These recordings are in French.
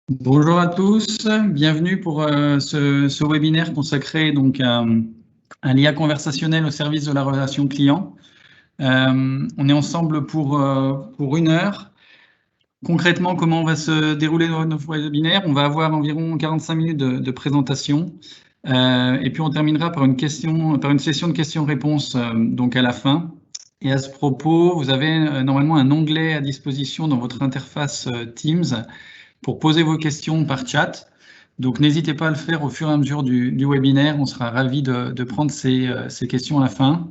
Bonjour à tous, bienvenue pour ce webinaire consacré donc à l'IA conversationnelle au service de la relation client. On est ensemble pour 1 heure. Concrètement, comment va se dérouler notre webinaire? On va avoir environ 45 minutes de présentation et puis on terminera par une session de questions-réponses donc à la fin. Et à ce propos, vous avez normalement un onglet à disposition dans votre interface Teams pour poser vos questions par chat. Donc, n'hésitez pas à le faire au fur et à mesure du webinaire. On sera ravis de prendre ces questions à la fin.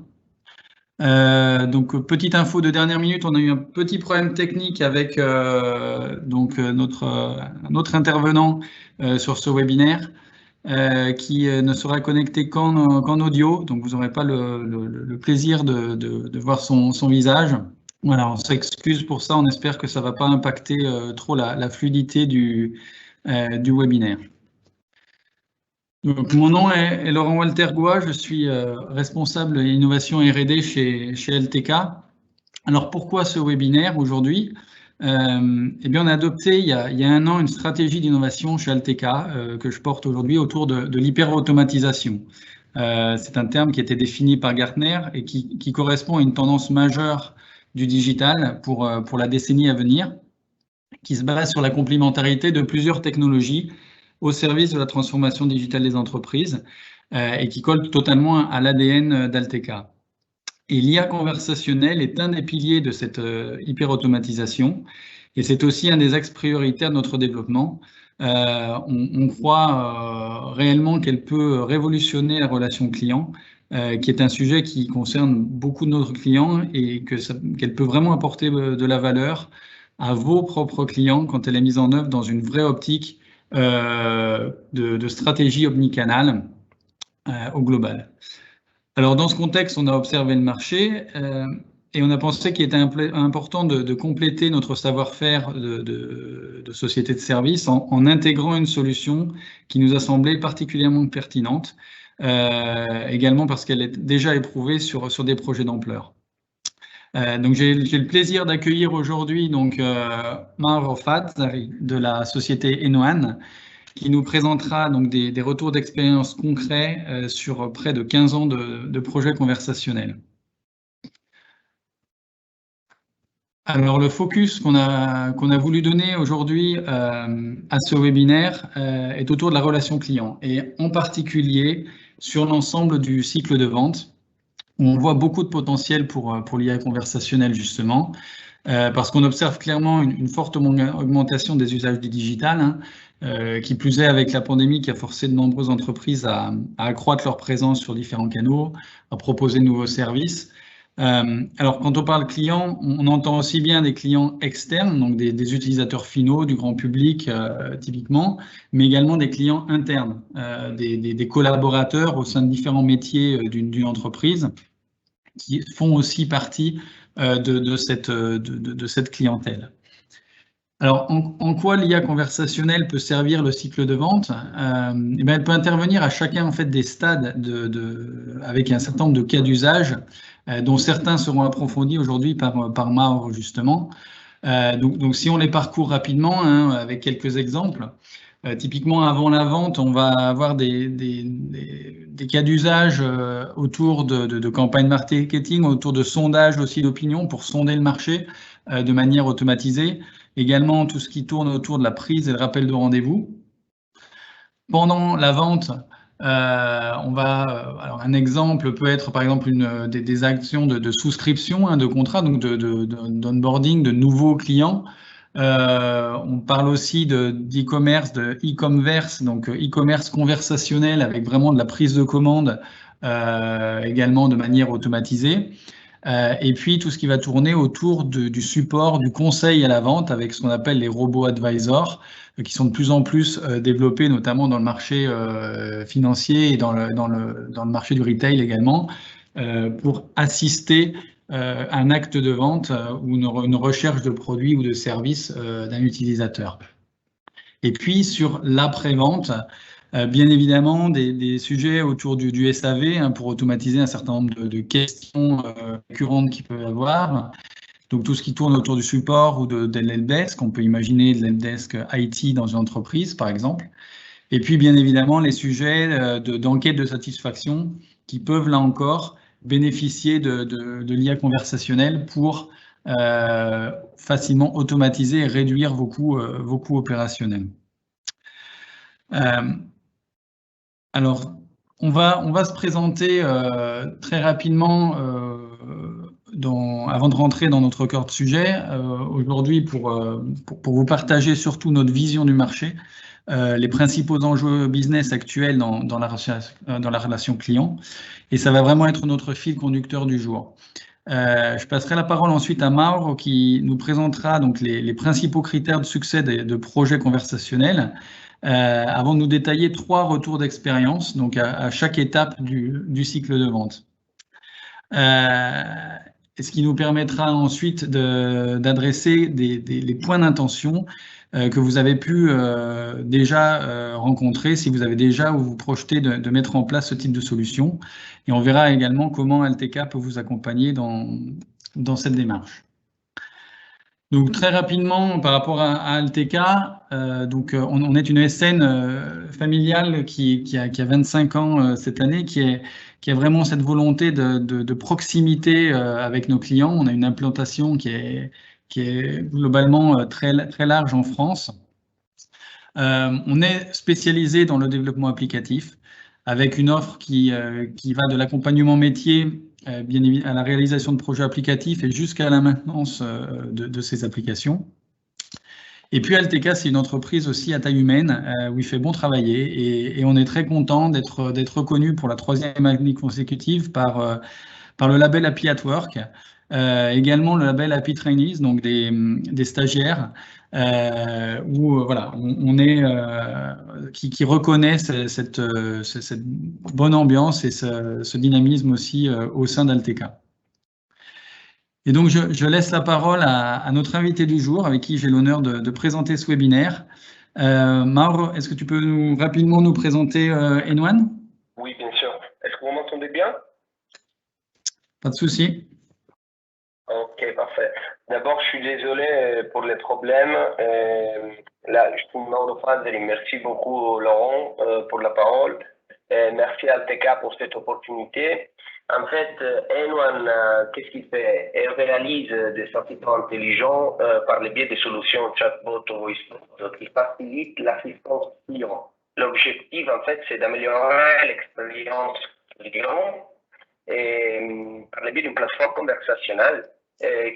Donc, petite info de dernière minute, on a eu un petit problème technique avec notre intervenant sur ce webinaire qui ne sera connecté qu'en audio. Donc, vous n'aurez pas le plaisir de voir son visage. Voilà, on s'excuse pour ça, on espère que ça ne va pas impacter trop la fluidité du webinaire. Donc, mon nom est Laurent Walter Goua, je suis responsable innovation R&D chez LTK. Alors, pourquoi ce webinaire aujourd'hui? Eh bien, on a adopté il y a 1 an une stratégie d'innovation chez LTK que je porte aujourd'hui autour de l'hyper-automatisation. C'est un terme qui a été défini par Gartner et qui correspond à une tendance majeure du digital pour la décennie à venir, qui se base sur la complémentarité de plusieurs technologies au service de la transformation digitale des entreprises et qui colle totalement à l'ADN d'Alteca. Et l'IA conversationnelle est un des piliers de cette hyper-automatisation et c'est aussi un des axes prioritaires de notre développement. On croit réellement qu'elle peut révolutionner la relation client, qui est un sujet qui concerne beaucoup de nos clients et qu'elle peut vraiment apporter de la valeur à vos propres clients quand elle est mise en œuvre dans une vraie optique de stratégie omnicanale au global. Alors, dans ce contexte, on a observé le marché et on a pensé qu'il était important de compléter notre savoir-faire de société de service en intégrant une solution qui nous a semblé particulièrement pertinente, également parce qu'elle est déjà éprouvée sur des projets d'ampleur. Donc, j'ai le plaisir d'accueillir aujourd'hui Mauro Fazzari de la société Enoan, qui nous présentera donc des retours d'expérience concrets sur près de 15 ans de projets conversationnels. Alors, le focus qu'on a voulu donner aujourd'hui à ce webinaire est autour de la relation client et en particulier sur l'ensemble du cycle de vente. On voit beaucoup de potentiel pour l'IA conversationnelle justement, parce qu'on observe clairement une forte augmentation des usages du digital, qui plus est avec la pandémie qui a forcé de nombreuses entreprises à accroître leur présence sur différents canaux, à proposer de nouveaux services. Alors, quand on parle client, on entend aussi bien des clients externes, donc des utilisateurs finaux, du grand public typiquement, mais également des clients internes, des collaborateurs au sein de différents métiers d'une entreprise qui font aussi partie de cette clientèle. Alors, en quoi l'IA conversationnelle peut servir le cycle de vente? Eh bien, elle peut intervenir à chacun en fait, des stades avec un certain nombre de cas d'usage, dont certains seront approfondis aujourd'hui par Mauro, justement. Donc, si on les parcourt rapidement, avec quelques exemples, typiquement, avant la vente, on va avoir des cas d'usage autour de campagnes marketing, autour de sondages aussi d'opinion pour sonder le marché de manière automatisée. Également, tout ce qui tourne autour de la prise et le rappel de rendez-vous. Pendant la vente, alors un exemple peut être par exemple des actions de souscription de contrat, donc d'onboarding de nouveaux clients. On parle aussi d'e-commerce, de e-commerce, donc e-commerce conversationnel avec vraiment de la prise de commande également de manière automatisée. Et puis tout ce qui va tourner autour du support, du conseil à la vente avec ce qu'on appelle les robots advisors qui sont de plus en plus développés, notamment dans le marché financier et dans le marché du retail également, pour assister un acte de vente ou une recherche de produits ou de services d'un utilisateur. Et puis sur l'après-vente, bien évidemment, des sujets autour du SAV pour automatiser un certain nombre de questions récurrentes qu'il peut y avoir. Donc tout ce qui tourne autour du support ou de l'helpdesk, on peut imaginer de l'helpdesk IT dans une entreprise, par exemple. Et puis, bien évidemment, les sujets d'enquête de satisfaction qui peuvent, là encore, bénéficier de l'IA conversationnelle pour facilement automatiser et réduire vos coûts opérationnels. Alors, on va se présenter très rapidement avant de rentrer dans notre cœur de sujet aujourd'hui pour vous partager surtout notre vision du marché, les principaux enjeux business actuels dans la relation client, et ça va vraiment être notre fil conducteur du jour. Je passerai la parole ensuite à Mauro qui nous présentera donc les principaux critères de succès de projets conversationnels avant de nous détailler 3 retours d'expérience donc à chaque étape du cycle de vente. Et ce qui nous permettra ensuite d'adresser les points d'intention que vous avez pu déjà rencontrer si vous avez déjà ou vous projetez de mettre en place ce type de solution. Et on verra également comment Alteka peut vous accompagner dans cette démarche. Donc très rapidement par rapport à Alteka, on est une ESN familiale qui a 25 ans cette année, qui a vraiment cette volonté de proximité avec nos clients. On a une implantation qui est globalement très large en France. On est spécialisé dans le développement applicatif avec une offre qui va de l'accompagnement métier bien évidemment à la réalisation de projets applicatifs et jusqu'à la maintenance de ces applications. Et puis Alteka, c'est une entreprise aussi à taille humaine où il fait bon travailler et on est très content d'être reconnu pour la 3e année consécutive par le label Happy at Work, également le label Happy Trainees, donc des stagiaires, où voilà, on est qui reconnaît cette bonne ambiance et ce dynamisme aussi au sein d'Alteka. Et donc je laisse la parole à notre invité du jour, avec qui j'ai l'honneur de présenter ce webinaire. Mauro, est-ce que tu peux rapidement nous présenter Enwan? Oui, bien sûr. Est-ce que vous m'entendez bien? Pas de souci. Ok, parfait. D'abord, je suis désolé pour les problèmes. Là, je suis Mauro Fazzari. Merci beaucoup, Laurent, pour la parole. Merci à Alteka pour cette opportunité. En fait, Enwan, qu'est-ce qu'il fait? Elle réalise des assistants intelligents par le biais des solutions chatbot ou voicebot qui facilitent l'assistance client. L'objectif, en fait, c'est d'améliorer l'expérience client par le biais d'une plateforme conversationnelle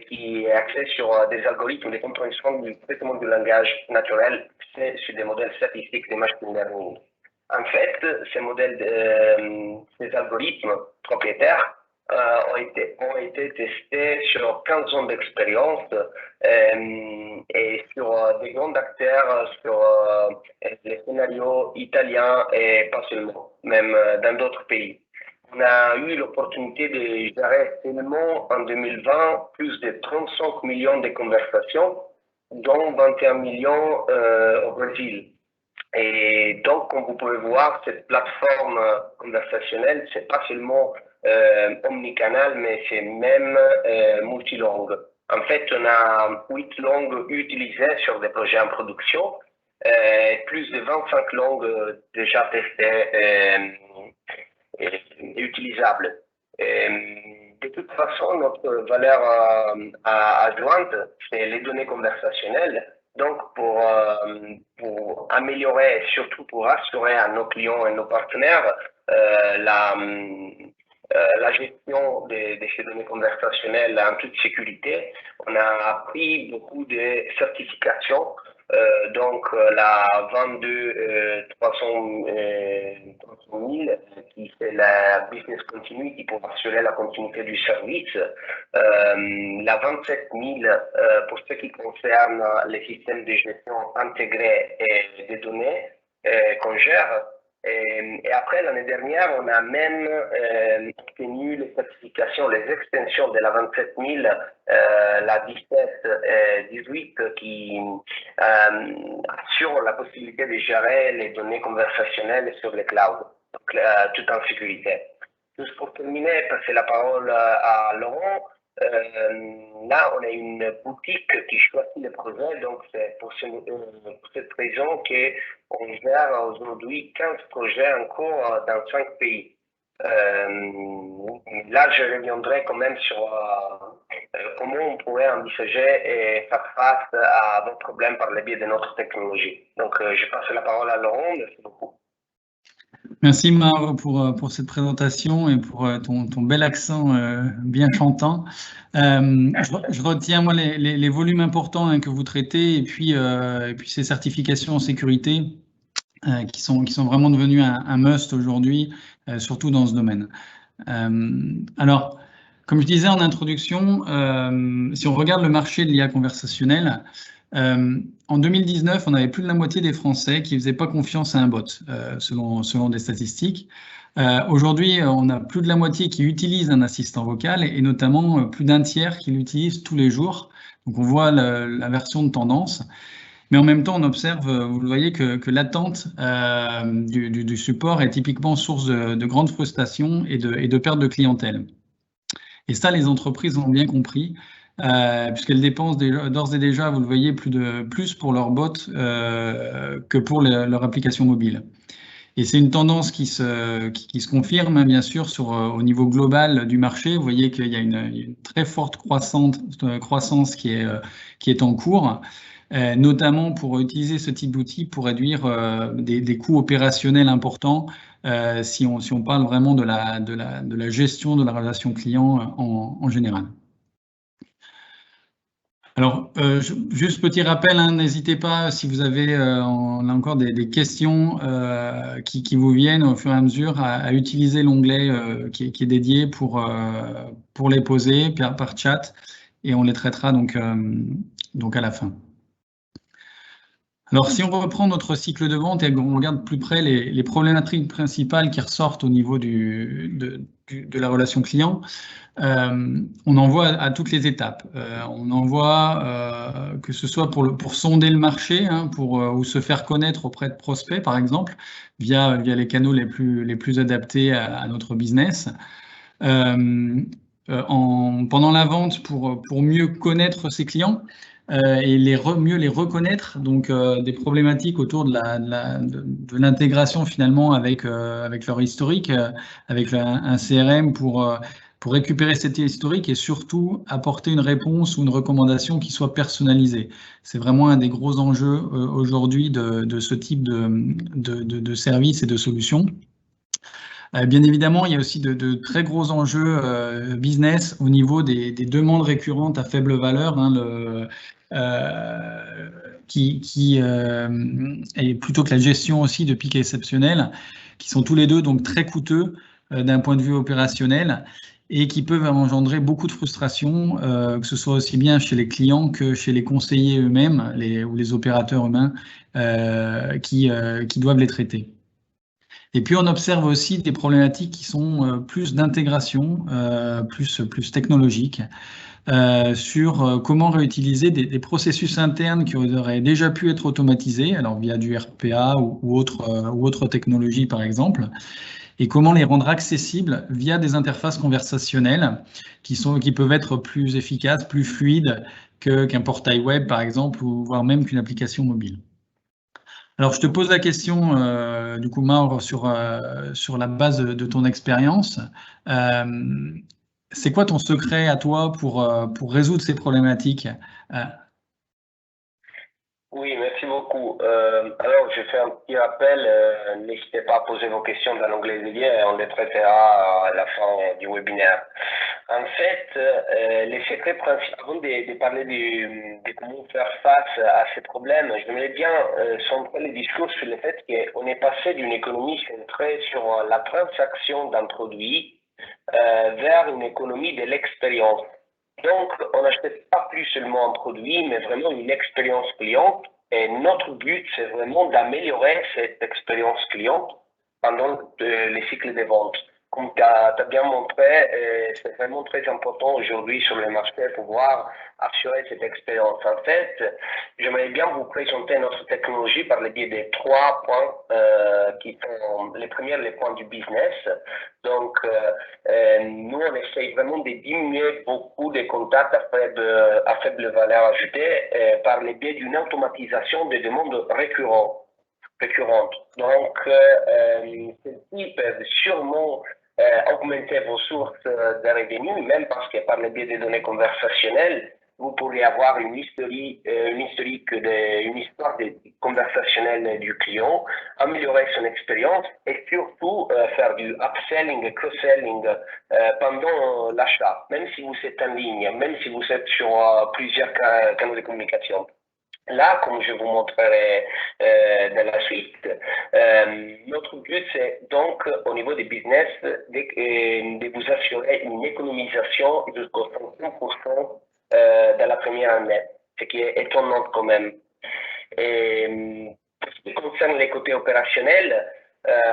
qui est axée sur des algorithmes de compréhension du traitement du langage naturel fait sur des modèles statistiques de machine learning. En fait, ces algorithmes propriétaires ont été testés sur 15 ans d'expérience et sur des grands acteurs, sur les scénarios italiens et pas seulement, même dans d'autres pays. On a eu l'opportunité de gérer seulement en 2020 plus de 35 millions de conversations, dont 21 millions au Brésil. Et donc, comme vous pouvez voir, cette plateforme conversationnelle, c'est pas seulement omnicanal, mais c'est même multilangue. En fait, on a 8 langues utilisées sur des projets en production, plus de 25 langues déjà testées et utilisables. De toute façon, notre valeur adjointe, c'est les données conversationnelles. Donc, pour améliorer et surtout pour assurer à nos clients et nos partenaires la gestion de ces données conversationnelles en toute sécurité, on a appris beaucoup de certifications. Donc, la 22300 000 qui fait la business continuity pour assurer la continuité du service, la 27 000 pour ce qui concerne les systèmes de gestion intégrés et des données qu'on gère. Et après, l'année dernière, on a même obtenu les certifications, les extensions de la 27 000, la 17 et 18, qui assurent la possibilité de gérer les données conversationnelles sur le cloud, donc, tout en sécurité. Juste pour terminer, passer la parole à Laurent. Là, on a une boutique qui choisit le projet, donc c'est pour cette raison qu'on gère aujourd'hui 15 projets en cours dans 5 pays. Là, je reviendrai quand même sur comment on pourrait envisager et faire face à vos problèmes par le biais de notre technologie. Donc, je passe la parole à Laurent. Merci beaucoup. Merci Mao pour cette présentation et pour ton bel accent bien chantant. Je retiens moi les volumes importants hein, que vous traitez et puis ces certifications en sécurité qui sont vraiment devenues un must aujourd'hui, surtout dans ce domaine. Alors, comme je disais en introduction, si on regarde le marché de l'IA conversationnelle, en 2019, on avait plus de la moitié des Français qui ne faisaient pas confiance à un bot, selon des statistiques. Aujourd'hui, on a plus de la moitié qui utilisent un assistant vocal et notamment plus d'un tiers qui l'utilisent tous les jours. Donc on voit l'inversion de tendance. Mais en même temps, on observe, vous le voyez, que l'attente du support est typiquement source de grandes frustrations et de perte de clientèle. Et ça, les entreprises ont bien compris, puisqu'elles dépensent d'ores et déjà, vous le voyez, plus pour leurs bots que pour leur application mobile. Et c'est une tendance qui se confirme, hein, bien sûr, au niveau global du marché. Vous voyez qu'il y a une très forte croissance qui est en cours, notamment pour utiliser ce type d'outils pour réduire des coûts opérationnels importants, si on parle vraiment de la gestion de la relation client en général. Alors, juste petit rappel, hein, n'hésitez pas si vous avez là encore des questions qui vous viennent au fur et à mesure à utiliser l'onglet qui est dédié pour les poser par chat et on les traitera donc à la fin. Alors, si on reprend notre cycle de vente et qu'on regarde plus près les problématiques principales qui ressortent au niveau de la relation client, on en voit à toutes les étapes. On en voit que ce soit pour sonder le marché, hein, ou se faire connaître auprès de prospects, par exemple, via les canaux les plus adaptés à notre business. Pendant la vente, pour mieux connaître ses clients et mieux les reconnaître, donc des problématiques autour de l'intégration finalement avec leur historique, avec un CRM pour récupérer cet historique et surtout apporter une réponse ou une recommandation qui soit personnalisée. C'est vraiment un des gros enjeux aujourd'hui de ce type de service et de solutions. Bien évidemment, il y a aussi de très gros enjeux business au niveau des demandes récurrentes à faible valeur, hein, et plutôt que la gestion aussi de pics exceptionnels, qui sont tous les deux donc très coûteux d'un point de vue opérationnel et qui peuvent engendrer beaucoup de frustration, que ce soit aussi bien chez les clients que chez les conseillers eux-mêmes ou les opérateurs humains qui doivent les traiter. Et puis on observe aussi des problématiques qui sont plus d'intégration, plus technologiques, sur comment réutiliser des processus internes qui auraient déjà pu être automatisés, alors via du RPA ou autre technologie par exemple, et comment les rendre accessibles via des interfaces conversationnelles qui peuvent être plus efficaces, plus fluides qu'un portail web par exemple, ou voire même qu'une application mobile. Alors, je te pose la question, du coup, Maur, sur la base de ton expérience. C'est quoi ton secret à toi pour résoudre ces problématiques? Oui, merci beaucoup. Alors, je fais un petit rappel. N'hésitez pas à poser vos questions dans l'onglet dédié et on les traitera à la fin du webinaire. En fait, les secrets principaux, avant de parler de comment faire face à ces problèmes, j'aimerais bien centrer le discours sur le fait qu'on est passé d'une économie centrée sur la transaction d'un produit vers une économie de l'expérience. Donc, on n'achète pas plus seulement un produit, mais vraiment une expérience client. Et notre but, c'est vraiment d'améliorer cette expérience client pendant les cycles de vente. comme tu as bien montré, c'est vraiment très important aujourd'hui sur le marché pour pouvoir assurer cette expérience. En fait, j'aimerais bien vous présenter notre technologie par le biais des 3 points qui sont les premiers, les points du business. Donc, nous, on essaye vraiment de diminuer beaucoup des contacts à faible valeur ajoutée par le biais d'une automatisation des demandes récurrentes. Donc, celles-ci peuvent sûrement augmenter vos sources de revenus, même parce que par le biais des données conversationnelles, vous pourrez avoir une historique, une histoire conversationnelle du client, améliorer son expérience et surtout faire du upselling et cross-selling pendant l'achat, même si vous êtes en ligne, même si vous êtes sur plusieurs canaux de communication. Là, comme je vous montrerai dans la suite, notre but, c'est donc, au niveau des business, de vous assurer une économisation jusqu'au 50% dans la première année, ce qui est étonnant quand même. Et pour ce qui concerne les côtés opérationnels,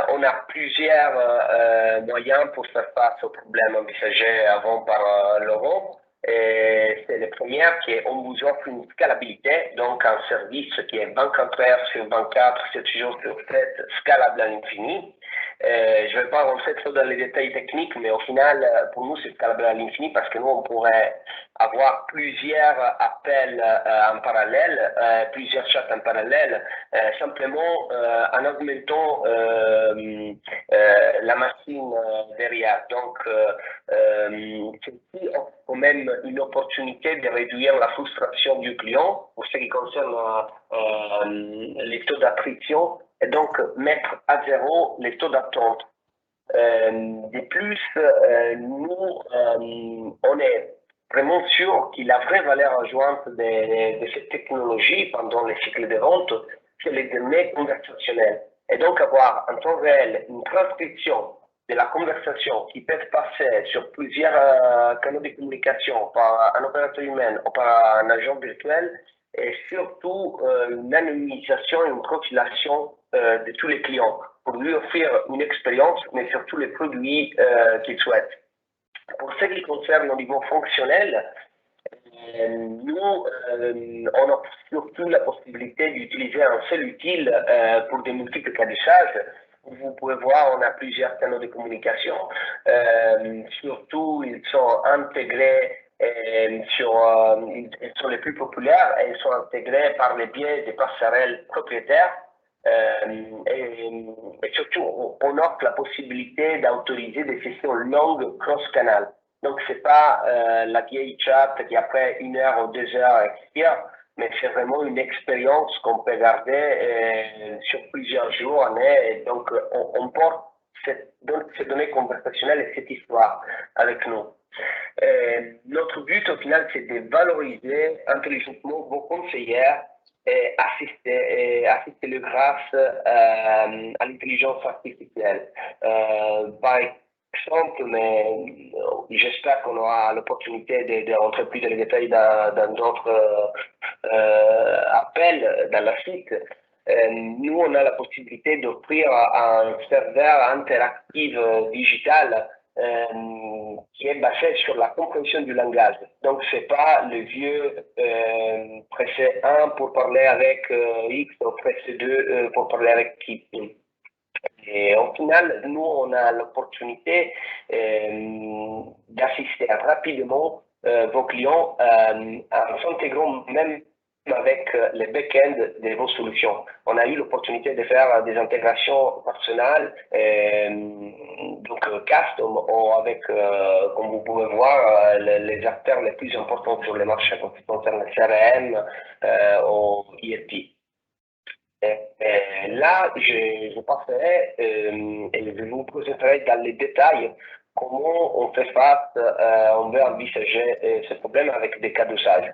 on a plusieurs moyens pour faire face aux problèmes envisagés avant par Laurent. C'est la première qui est, on vous offre une scalabilité, donc un service qui est 24 heures sur 24, 7 jours sur 7, scalable à l'infini. Je ne vais pas rentrer trop dans les détails techniques, mais au final, pour nous, c'est scalable à l'infini parce que nous, on pourrait avoir plusieurs appels en parallèle, plusieurs chats en parallèle, simplement en augmentant la machine derrière. Donc, ceci offre quand même une opportunité de réduire la frustration du client pour ce qui concerne les taux d'attrition et donc mettre à zéro les taux d'attente. De plus, nous, on est vraiment sûr que la vraie valeur ajoutée de cette technologie pendant les cycles de vente, c'est les données conversationnelles. Et donc avoir en temps réel une transcription de la conversation qui peut passer sur plusieurs canaux de communication par un opérateur humain ou par un agent virtuel, et surtout une anonymisation et une profilation de tous les clients pour lui offrir une expérience, mais surtout les produits qu'il souhaite. Pour ce qui concerne au niveau fonctionnel, nous, on a surtout la possibilité d'utiliser un seul outil pour des multiples cas d'usage. Vous pouvez voir, on a plusieurs canaux de communication. Surtout, ils sont intégrés ils sont les plus populaires et ils sont intégrés par le biais des passerelles propriétaires. Et surtout, on offre la possibilité d'autoriser des sessions longues cross-canal. Donc, c'est pas la vieille chat qui après 1 heure ou 2 heures expire, mais c'est vraiment une expérience qu'on peut garder sur plusieurs jours, années. Et donc, on porte ces données conversationnelles et cette histoire avec nous. Notre but, au final, c'est de valoriser intelligemment vos conseillers et assister-le grâce à l'intelligence artificielle. Par exemple, mais j'espère qu'on aura l'opportunité de rentrer plus dans les détails dans d'autres appels dans la suite. Nous, on a la possibilité d'offrir un serveur interactif digital qui est basé sur la compréhension du langage. Donc, ce n'est pas le vieux presser 1 pour parler avec X ou presser 2 pour parler avec X. Et au final, nous, on a l'opportunité d'assister rapidement vos clients en s'intégrant même avec les back-ends de vos solutions. On a eu l'opportunité de faire des intégrations personnelles, donc custom, ou avec, comme vous pouvez voir, les acteurs les plus importants sur le marché, en ce qui concerne le CRM ou ERP. Là, je passerai et je vous présenterai dans les détails comment on fait face, on veut envisager ce problème avec des cas d'usage.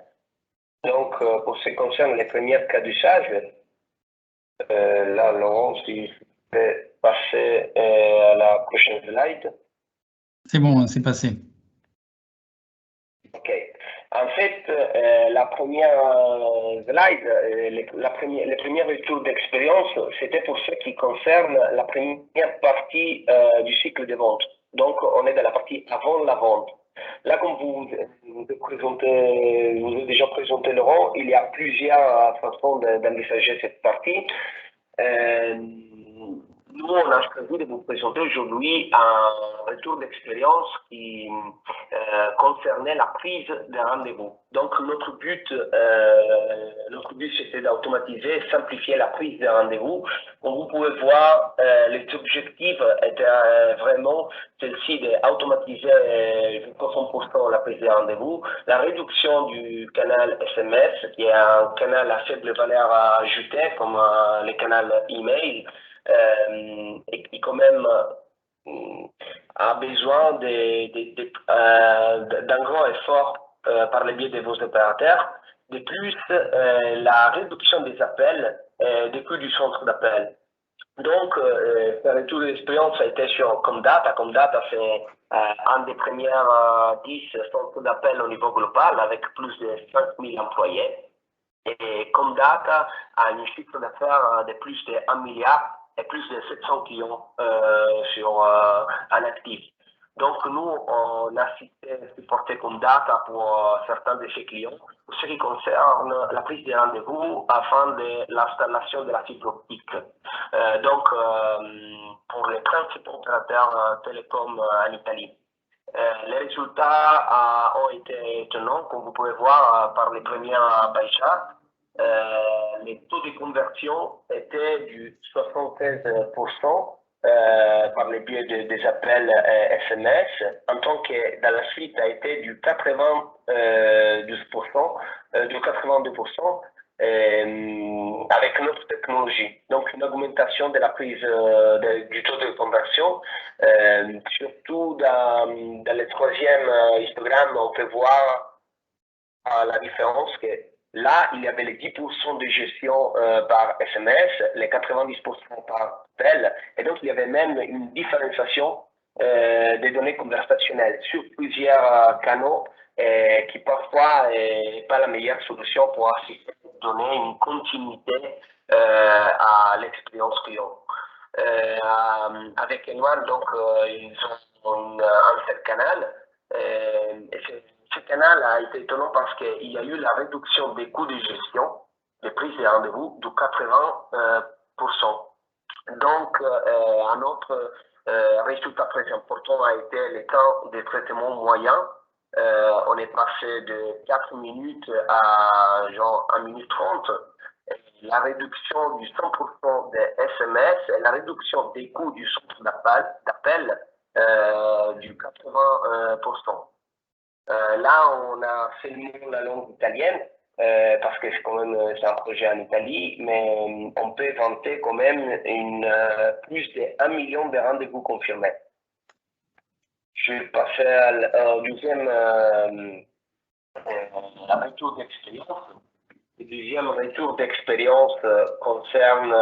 Donc, pour ce qui concerne les premiers cas d'usage, là, Laurent, si je peux passer à la prochaine slide. C'est bon, c'est passé. OK. En fait, la première slide, les premiers retours d'expérience, c'était pour ce qui concerne la première partie du cycle de vente. Donc, on est dans la partie avant la vente. Là, comme vous avez déjà présenté Laurent, il y a plusieurs façons d'envisager cette partie. Nous, on a choisi de vous présenter aujourd'hui un retour d'expérience qui concernait la prise de rendez-vous. Donc, notre but c'était d'automatiser, simplifier la prise de rendez-vous. Comme vous pouvez voir, les objectifs étaient vraiment celle-ci d'automatiser jusqu'à 100% la prise de rendez-vous, la réduction du canal SMS, qui est un canal à faible valeur ajoutée, comme les canaux email, et qui quand même a besoin d'un grand effort par le biais de vos opérateurs. De plus, la réduction des appels, des coûts du centre d'appel. Donc, faire le tour de l'expérience a été sur Comdata. Comdata, c'est un des premières 10 centres d'appel au niveau global avec plus de 5000 employés. Et Comdata a un chiffre d'affaires de plus de 1 milliard et plus de 700 clients sur un actif. Donc, nous, on a supporté Comdata pour certains de ses clients, pour ce qui concerne la prise de rendez-vous afin de l'installation de la fibre optique. Donc, pour les principaux opérateurs télécoms en Italie. Les résultats ont été étonnants, comme vous pouvez voir par les premières pie charts. Les taux de conversion étaient du 76% par le biais des appels SMS, en tant que dans la suite a été du 82% avec notre technologie. Donc une augmentation de la prise du taux de conversion, surtout dans le troisième histogramme, on peut voir la différence que là, il y avait les 10% de gestion par SMS, les 90% par appel, et donc il y avait même une différenciation des données conversationnelles sur plusieurs canaux qui parfois n'est pas la meilleure solution pour donner une continuité à l'expérience client. Avec Enwan, donc, ils ont un seul canal. Ce canal a été étonnant parce qu'il y a eu la réduction des coûts de gestion, des prises de rendez-vous, de 80%. Donc, un autre résultat très important a été le temps de traitement moyen. On est passé de 4 minutes à genre 1 minute 30. La réduction du 100% des SMS et la réduction des coûts du centre d'appel du 80%. Là, on a seulement la langue italienne, parce que c'est un projet en Italie, mais on peut vanter quand même plus de 1 million de rendez-vous confirmés. Je vais passer au deuxième retour d'expérience. Le deuxième retour d'expérience concerne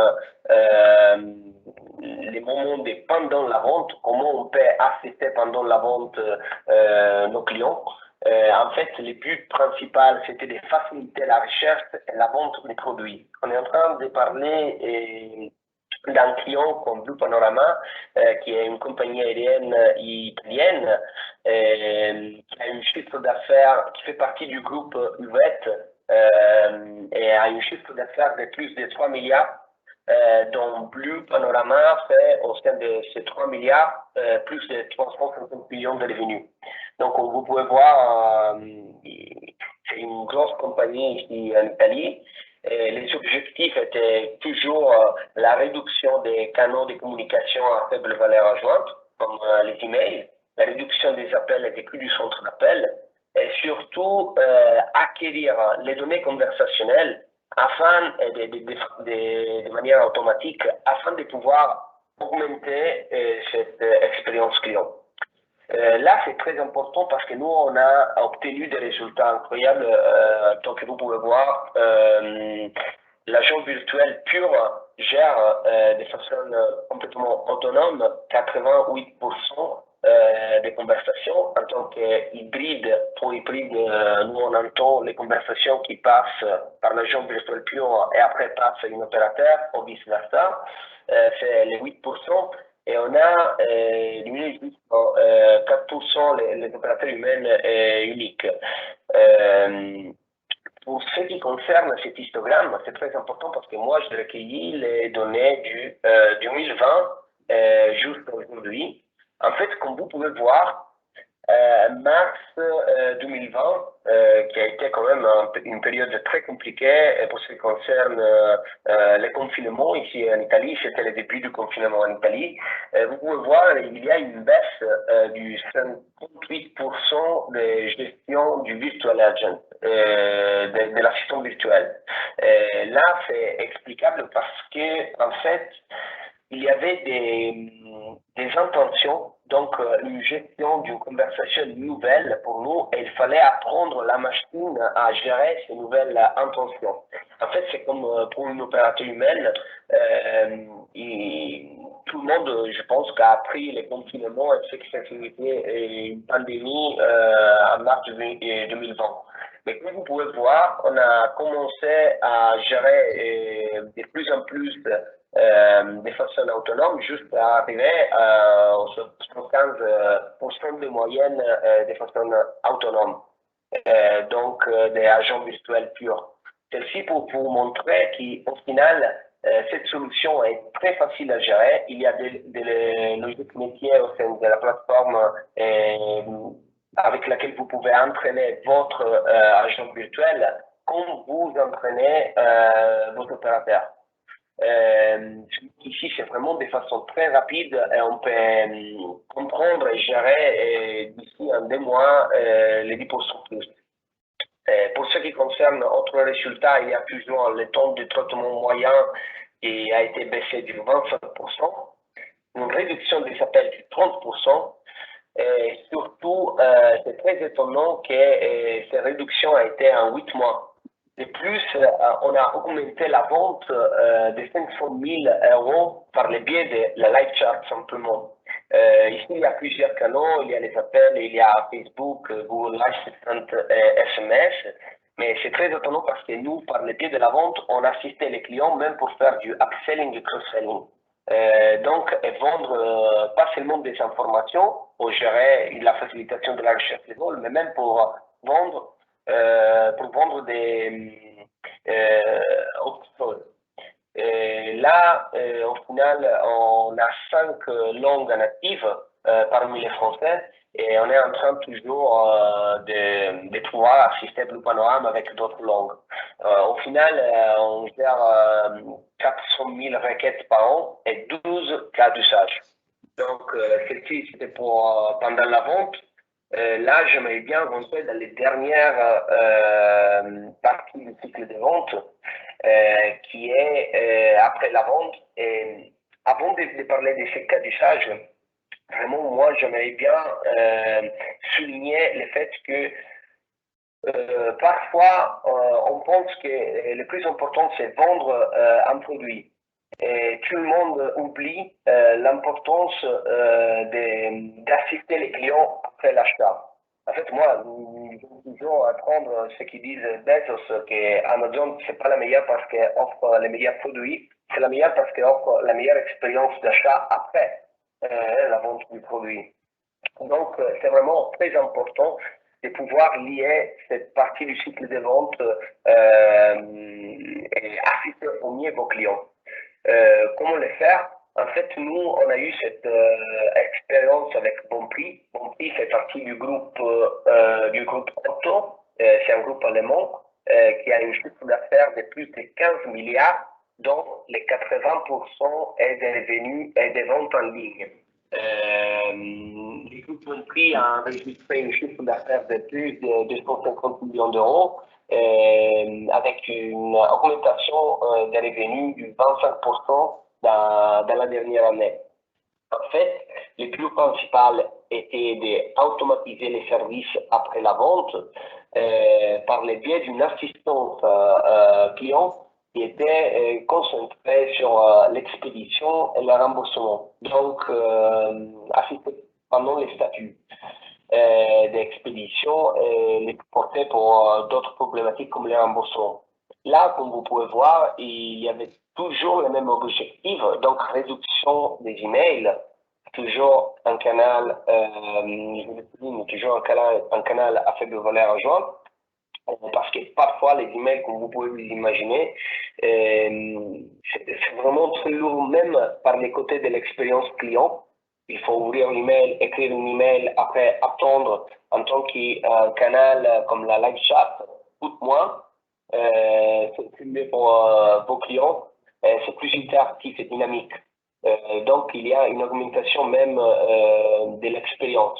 les moments pendant la vente, comment on peut assister pendant la vente nos clients. En fait, le but principal, c'était de faciliter la recherche et la vente des produits. On est en train de parler d'un client comme Blue Panorama, qui est une compagnie aérienne italienne, qui a un chiffre d'affaires qui fait partie du groupe Uvette, et a un chiffre d'affaires de plus de 3 milliards, dont Blue Panorama fait au sein de ces 3 milliards plus de 350 millions de revenus. Donc, comme vous pouvez voir, c'est une grosse compagnie ici en Italie. Et les objectifs étaient toujours la réduction des canaux de communication à faible valeur ajoutée, comme les emails, la réduction des appels et des coûts du centre d'appel, et surtout acquérir les données conversationnelles afin de manière automatique, afin de pouvoir augmenter cette expérience client. Là, c'est très important parce que nous, on a obtenu des résultats incroyables. Donc, vous pouvez voir, l'agent virtuel pur gère de façon complètement autonome 88% des conversations. En tant qu'hybride, pour hybride, nous, on entend les conversations qui passent par l'agent virtuel pur et après passent à un opérateur ou vice-versa. C'est les 8%. et on a diminué juste 4% les opérateurs humains uniques. Pour ce qui concerne cet histogramme, c'est très important parce que moi, j'ai recueilli les données du 2020 jusqu'à aujourd'hui. En fait, comme vous pouvez voir, mars 2020, qui a été quand même une période très compliquée pour ce qui concerne les confinements ici en Italie, c'était le début du confinement en Italie. Vous pouvez voir, il y a une baisse du 58% de gestion du virtual agent, de l'assistant virtuel. Là, c'est explicable parce que, en fait, il y avait des intentions, donc une gestion d'une conversation nouvelle pour nous, et il fallait apprendre la machine à gérer ces nouvelles intentions. En fait, c'est comme pour une opération humaine, tout le monde, je pense, a appris les confinements et ce que c'était une pandémie en mars 2020. Mais comme vous pouvez voir, on a commencé à gérer de plus en plus de façon autonome, jusqu'à arriver aux 75% de moyenne de façon autonome, donc des agents virtuels purs. Ceci pour vous montrer qu'au final, cette solution est très facile à gérer. Il y a des logiques métiers au sein de la plateforme avec laquelle vous pouvez entraîner votre agent virtuel comme vous entraînez vos opérateurs. Ici, c'est vraiment de façon très rapide et on peut comprendre et gérer d'ici en 2 mois les 10% plus. Pour ce qui concerne autres résultats, il y a toujours le temps de traitement moyen qui a été baissé de 25%, une réduction des appels de 30%, et surtout, c'est très étonnant que cette réduction a été en 8 mois. De plus, on a augmenté la vente de 500 000 € par le biais de la live chat simplement. Ici, il y a plusieurs canaux, il y a les appels, il y a Facebook, Google Assistant, SMS, mais c'est très étonnant parce que nous, par le biais de la vente, on assistait les clients même pour faire du upselling et cross-selling. Donc, vendre pas seulement des informations pour gérer la facilitation de la recherche des vols, mais même pour vendre des autres choses. Là, au final, on a 5 langues natives parmi les Français et on est en train toujours de pouvoir assister Blue Panorama avec d'autres langues. Au final, on gère 400 000 requêtes par an et 12 cas d'usage. Donc, ceci, c'était pour pendant la vente. Là, j'aimerais bien rentrer dans les dernières parties du cycle de vente, qui est après la vente. Et avant de parler de ces cas d'usage, vraiment, moi, j'aimerais bien souligner le fait que parfois, on pense que le plus important, c'est vendre un produit. Et tout le monde oublie l'importance d'assister les clients après l'achat. En fait, moi, je veux toujours apprendre ce qu'ils disent Bezos, que Amazon, c'est pas la meilleure parce qu'elle offre les meilleurs produits, c'est la meilleure parce qu'elle offre la meilleure expérience d'achat après la vente du produit. Donc, c'est vraiment très important de pouvoir lier cette partie du cycle de vente et assister au mieux vos clients. Comment le faire? En fait, nous, on a eu cette expérience avec Bonprix. Bonprix fait partie du groupe Otto. C'est un groupe allemand qui a une chiffre d'affaires de plus de 15 milliards, dont les 80% est des revenus et des ventes en ligne. Le groupe Bonprix a enregistré une chiffre d'affaires de plus de 250 millions d'euros avec une augmentation des revenus de 25% dans la dernière année. En fait, le but principal était d'automatiser les services après la vente par le biais d'une assistance client qui était concentrée sur l'expédition et le remboursement. Donc, assister pendant les statuts d'expédition et les porter pour d'autres problématiques comme les remboursements. Là, comme vous pouvez voir, il y avait toujours le même objectif, donc réduction des emails toujours un canal, je le souligne, toujours un canal à faible valeur ajoutée. Parce que parfois, les emails, comme vous pouvez vous imaginer, c'est vraiment très lourd, même par les côtés de l'expérience client. Il faut ouvrir l'email, écrire un email, après attendre en tant qu'un canal comme la live chat, coûte moins. C'est mieux pour vos clients. C'est plus interactif et dynamique. Donc, il y a une augmentation même de l'expérience.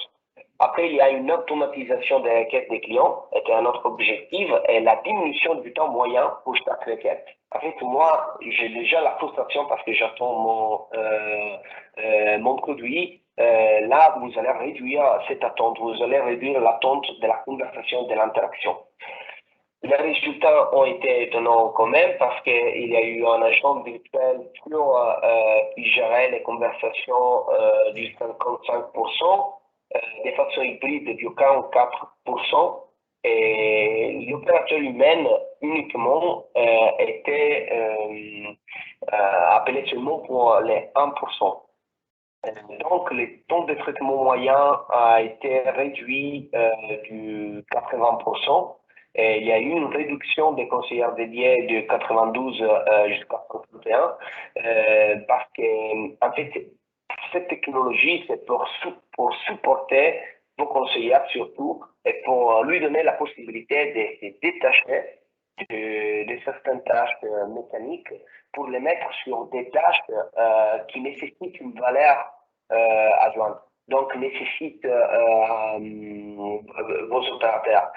Après, il y a une automatisation des requêtes des clients, qui est un autre objectif, et la diminution du temps moyen pour chaque requête. En fait, moi, j'ai déjà la frustration parce que j'attends mon produit. Là, vous allez réduire cette attente, vous allez réduire l'attente de la conversation, de l'interaction. Les résultats ont été étonnants quand même parce qu'il y a eu un agent virtuel qui gérait les conversations du 55%. De façon hybride du 44%, et l'opérateur humain uniquement était appelé seulement pour les 1%. Donc, le temps de traitement moyen a été réduit du 80%. Et il y a eu une réduction des conseillers dédiés de 92 jusqu'à 61 parce que, en fait, cette technologie, c'est pour supporter vos conseillers surtout et pour lui donner la possibilité de se détacher de certaines tâches mécaniques pour les mettre sur des tâches qui nécessitent une valeur adjointe. Donc, nécessitent vos opérateurs.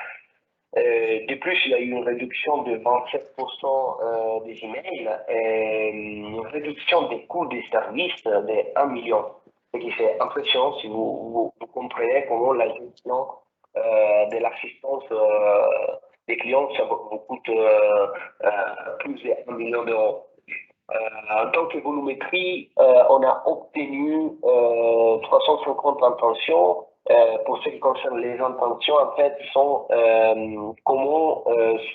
De plus, il y a eu une réduction de 27% des emails et une réduction des coûts des services de 1 million. Ce qui fait impressionnant si vous comprenez comment la gestion de l'assistance des clients, ça vous coûte plus de 1 million d'euros. En tant que volumétrie, on a obtenu 350 intentions. Pour ce qui concerne les intentions, en fait, sont comment,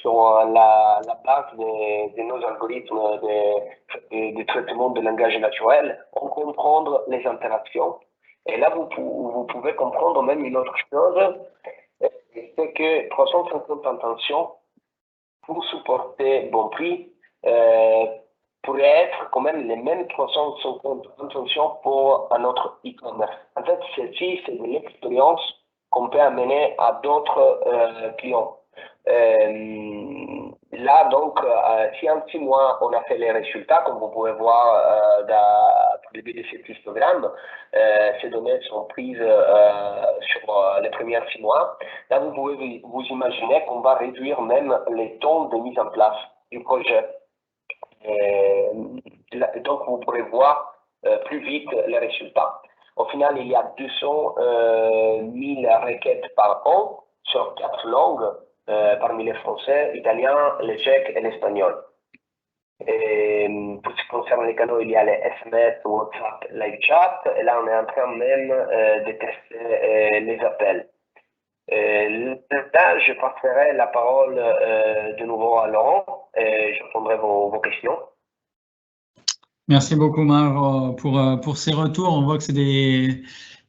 sur la base de nos algorithmes de traitement de langage naturel, on comprendre les interactions. Et là, vous pouvez comprendre même une autre chose, c'est que 350 intentions, pour supporter bon prix, pourrait être quand même les mêmes 350 intentions pour un autre e-commerce. En fait, celle-ci, c'est de l'expérience qu'on peut amener à d'autres clients. Là, donc, si en 6 mois, on a fait les résultats, comme vous pouvez voir au début de cet histogramme, ces données sont prises sur les premiers 6 mois. Là, vous pouvez vous imaginer qu'on va réduire même les temps de mise en place du projet. Donc, vous pourrez voir plus vite les résultats. Au final, il y a 200 000 requêtes par an sur 4 langues, parmi les français, l'italien, le tchèque et l'espagnol. Pour ce qui concerne les canaux, il y a les SMS, WhatsApp, live chat. Et là, on est en train même de tester les appels. Là, je passerai la parole de nouveau à Laurent et je répondrai vos questions. Merci beaucoup, Marc, pour ces retours. On voit que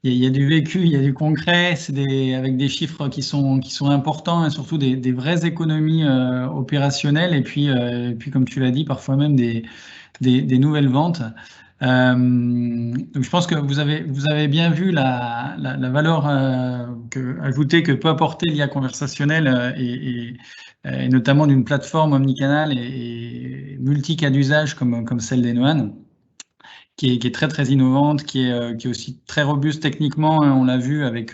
il y a du vécu, il y a du concret, avec des chiffres qui sont importants et surtout des vraies économies opérationnelles et puis, comme tu l'as dit, parfois même des nouvelles ventes. Donc je pense que vous avez bien vu la valeur ajoutée que peut apporter l'IA conversationnelle et notamment d'une plateforme omnicanal et multi-cas d'usage comme celle d'Enoan, qui est très très innovante, qui est aussi très robuste techniquement, hein, on l'a vu avec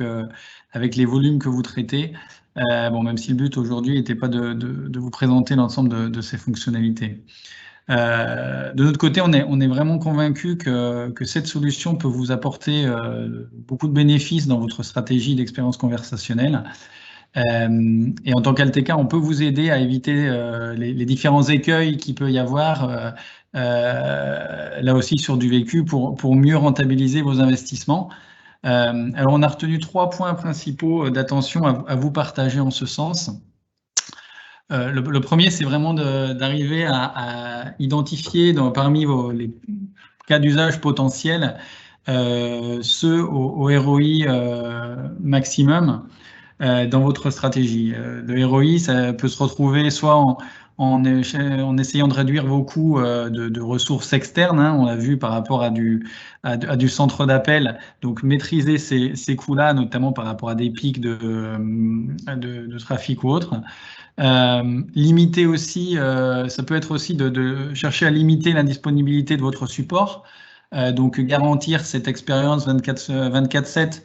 les volumes que vous traitez. Bon, même si le but aujourd'hui n'était pas de vous présenter l'ensemble de ces fonctionnalités. De notre côté, on est vraiment convaincu que cette solution peut vous apporter beaucoup de bénéfices dans votre stratégie d'expérience conversationnelle. Et en tant qu'Alteca, on peut vous aider à éviter les différents écueils qu'il peut y avoir, là aussi sur du vécu, pour mieux rentabiliser vos investissements. Alors, on a retenu 3 points principaux d'attention à vous partager en ce sens. Le premier, c'est vraiment d'arriver à identifier parmi les cas d'usage potentiels ce au ROI maximum dans votre stratégie. Le ROI, ça peut se retrouver soit en essayant de réduire vos coûts de ressources externes, hein, on l'a vu par rapport à du centre d'appel, donc maîtriser ces coûts-là, notamment par rapport à des pics de trafic ou autre. Limiter aussi, ça peut être aussi de chercher à limiter l'indisponibilité de votre support, donc garantir cette expérience 24/7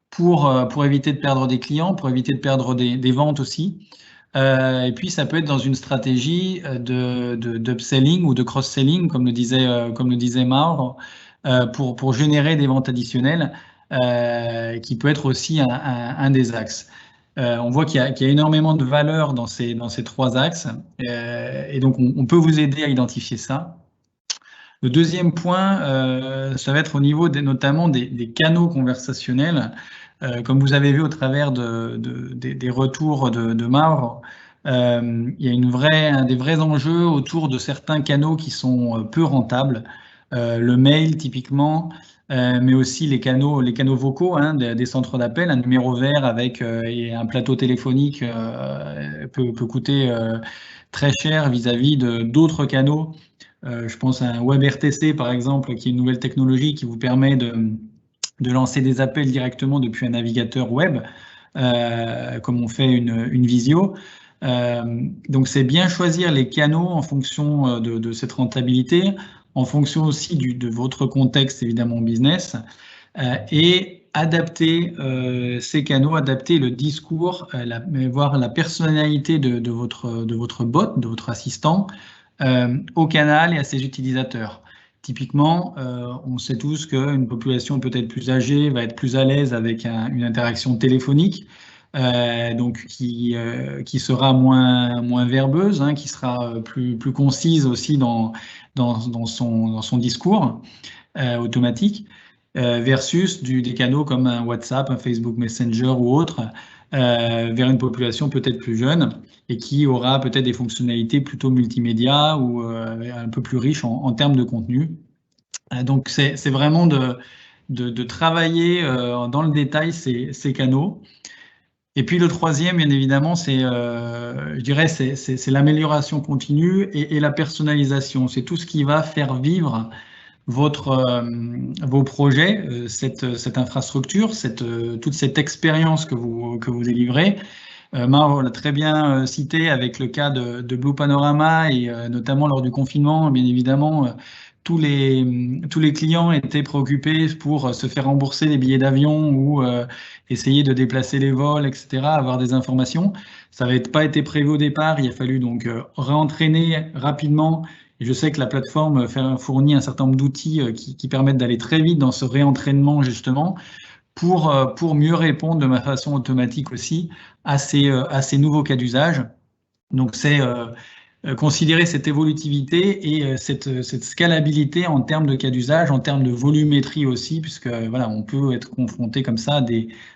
pour éviter de perdre des clients, pour éviter de perdre des ventes aussi. Et puis, ça peut être dans une stratégie d'upselling ou de cross-selling, comme le disait Maur, pour générer des ventes additionnelles, qui peut être aussi un des axes. On voit qu'il y a énormément de valeur dans ces 3 axes, et donc on peut vous aider à identifier ça. Le deuxième point, ça va être au niveau notamment des canaux conversationnels. Comme vous avez vu au travers des retours de Maur, il y a des vrais enjeux autour de certains canaux qui sont peu rentables. Le mail typiquement, mais aussi les canaux vocaux, hein, des centres d'appel. Un numéro vert avec et un plateau téléphonique peut coûter très cher vis-à-vis d'autres canaux. Je pense à un WebRTC par exemple, qui est une nouvelle technologie qui vous permet de lancer des appels directement depuis un navigateur web, comme on fait une visio. Donc c'est bien choisir les canaux en fonction de cette rentabilité, en fonction aussi de votre contexte évidemment business, et adapter ces canaux, adapter le discours, voir la personnalité de votre bot, de votre assistant, au canal et à ses utilisateurs. Typiquement, on sait tous qu'une population peut-être plus âgée va être plus à l'aise avec une interaction téléphonique, donc qui sera moins verbeuse, hein, qui sera plus concise aussi dans son discours automatique, versus des canaux comme un WhatsApp, un Facebook Messenger ou autre, vers une population peut-être plus jeune et qui aura peut-être des fonctionnalités plutôt multimédia ou un peu plus riches en termes de contenu. Donc c'est vraiment de travailler dans le détail ces canaux. Et puis le troisième, bien évidemment, je dirais, c'est l'amélioration continue et la personnalisation. C'est tout ce qui va faire vivre vos projets, cette infrastructure, toute cette expérience que vous délivrez. Maur l'a très bien cité avec le cas de Blue Panorama et notamment lors du confinement, bien évidemment, tous les clients étaient préoccupés pour se faire rembourser les billets d'avion ou essayer de déplacer les vols, etc., avoir des informations. Ça n'avait pas été prévu au départ, il a fallu donc réentraîner rapidement. Et je sais que la plateforme fournit un certain nombre d'outils qui permettent d'aller très vite dans ce réentraînement justement pour mieux répondre de façon automatique aussi à ces nouveaux cas d'usage. Donc c'est considérer cette évolutivité et cette scalabilité en termes de cas d'usage, en termes de volumétrie aussi, puisque voilà, on peut être confronté comme ça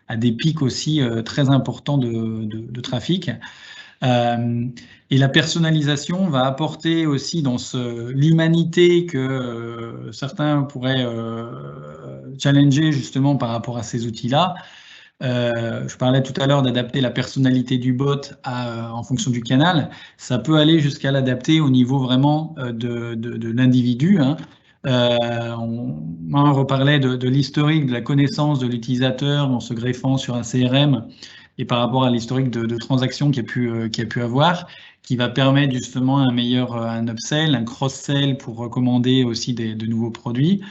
à des pics aussi très importants de trafic. Et la personnalisation va apporter aussi dans l'humanité que certains pourraient challenger justement par rapport à ces outils-là. Je parlais tout à l'heure d'adapter la personnalité du bot en fonction du canal. Ça peut aller jusqu'à l'adapter au niveau vraiment de l'individu, hein. On reparlait de l'historique, de la connaissance de l'utilisateur en se greffant sur un CRM et par rapport à l'historique de transactions qu'il y a pu avoir, qui va permettre justement un upsell, un cross-sell pour recommander aussi de nouveaux produits.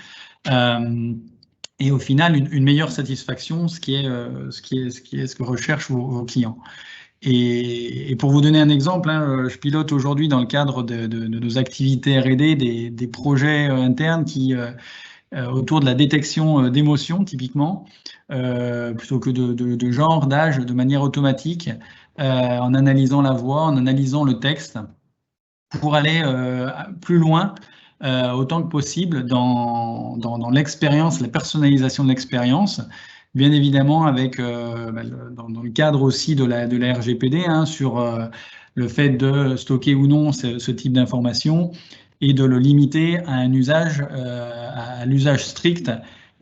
Et au final, une meilleure satisfaction, ce que recherchent vos clients. Et pour vous donner un exemple, hein, je pilote aujourd'hui dans le cadre de nos activités R&D des projets internes autour de la détection d'émotions, typiquement, plutôt que de genre, d'âge, de manière automatique, en analysant la voix, en analysant le texte, pour aller plus loin, autant que possible dans l'expérience, la personnalisation de l'expérience, bien évidemment avec dans le cadre aussi de la RGPD, hein, sur le fait de stocker ou non ce type d'informations et de le limiter à un usage, à l'usage strict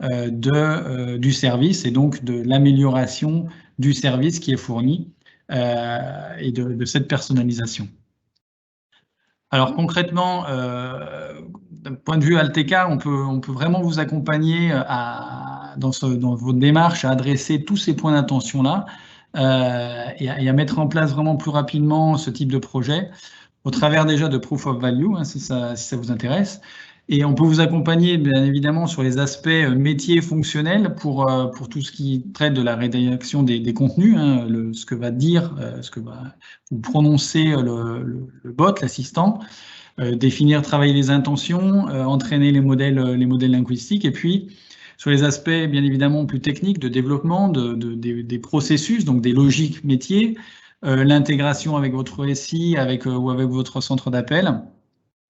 du service et donc de l'amélioration du service qui est fourni et de cette personnalisation. Alors concrètement, d'un point de vue Alteca, on peut vraiment vous accompagner dans votre démarche à adresser tous ces points d'attention-là et à mettre en place vraiment plus rapidement ce type de projet au travers déjà de Proof of Value, hein, si ça vous intéresse. Et on peut vous accompagner bien évidemment sur les aspects métiers fonctionnels pour tout ce qui traite de la rédaction des contenus, hein, ce que va dire, ce que va vous prononcer le bot, l'assistant, définir, travailler les intentions, entraîner les modèles linguistiques, et puis sur les aspects bien évidemment plus techniques de développement des processus, donc des logiques métiers, l'intégration avec votre SI ou avec votre centre d'appel,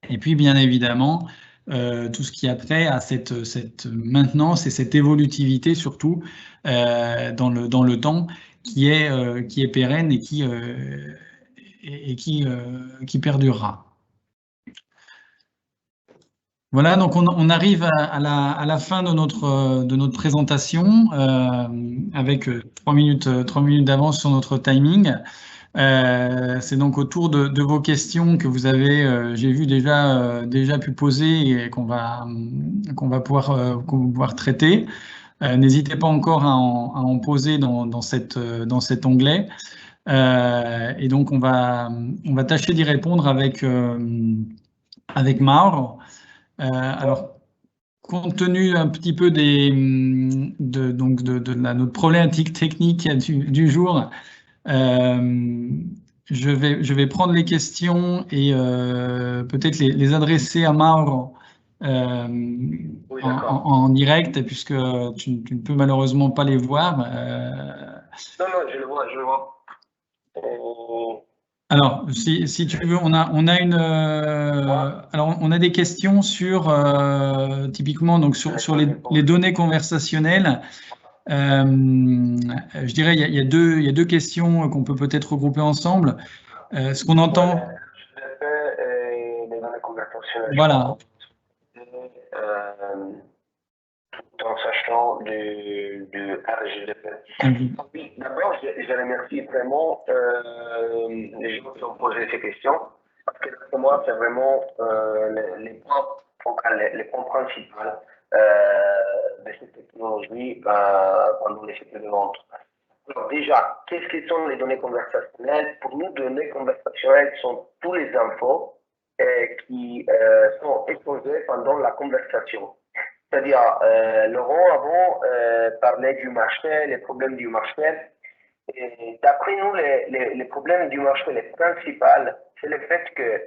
et puis bien évidemment tout ce qui a trait à cette maintenance et cette évolutivité surtout dans le temps qui est pérenne et qui perdurera. Voilà, donc on arrive à la fin de notre présentation avec 3 minutes d'avance sur notre timing. C'est donc autour de vos questions que vous avez, j'ai vu déjà pu poser et qu'on va pouvoir traiter. N'hésitez pas encore à en poser dans cet onglet. Et donc on va tâcher d'y répondre avec Mauro. Alors, compte tenu un petit peu de notre problématique technique du jour, je vais prendre les questions et peut-être les adresser à Mauro Oui, en direct, puisque tu ne peux malheureusement pas les voir. Non, je le vois. Alors, si tu veux, on a des questions sur typiquement donc sur les données conversationnelles. Je dirais il y a deux questions qu'on peut peut-être regrouper ensemble. Ce qu'on entend. Les données conversationnelles. Voilà. Tout en sachant du RGDP. Oui, d'abord, je remercie vraiment les gens qui ont posé ces questions, parce que pour moi, c'est vraiment les points focaux, les points principaux de cette technologie pendant les cycles de vente. Alors déjà, qu'est-ce que sont les données conversationnelles? Pour nous, les données conversationnelles sont tous les infos qui sont exposées pendant la conversation. C'est-à-dire, Laurent avant parlait du marché, les problèmes du marché. D'après nous, les problèmes du marché, les principaux, c'est le fait que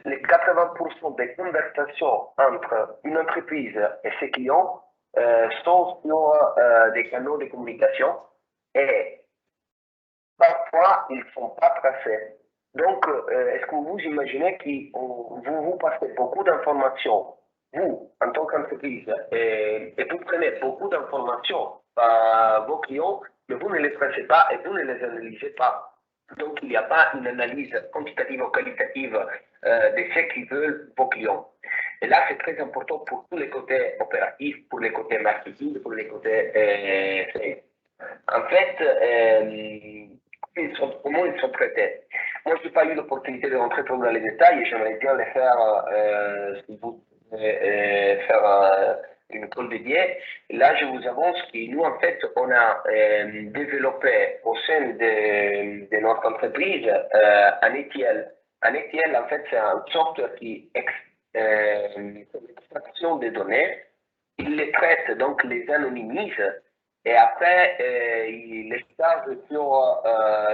les 80% des conversations entre une entreprise et ses clients sont sur des canaux de communication et parfois ils ne sont pas tracés. Donc, est-ce que vous imaginez que vous passez beaucoup d'informations, vous, en tant qu'entreprise, et vous prenez beaucoup d'informations par vos clients, mais vous ne les tracez pas et vous ne les analysez pas. Donc, il n'y a pas une analyse quantitative ou qualitative de ce qu'ils veulent vos clients. Et là, c'est très important pour tous les côtés opératifs, pour les côtés marketing, pour les côtés sales. En fait, comment ils sont traités? Moi, je n'ai pas eu l'opportunité de rentrer trop dans les détails et j'aimerais bien les faire si vous pouvez faire une call dédiée. Là, je vous avance que nous, en fait, on a développé au sein de notre entreprise un ETL. Un ETL, en fait, c'est un software qui l'extraction des données, il les traite, donc les anonymise. Et après, il les charge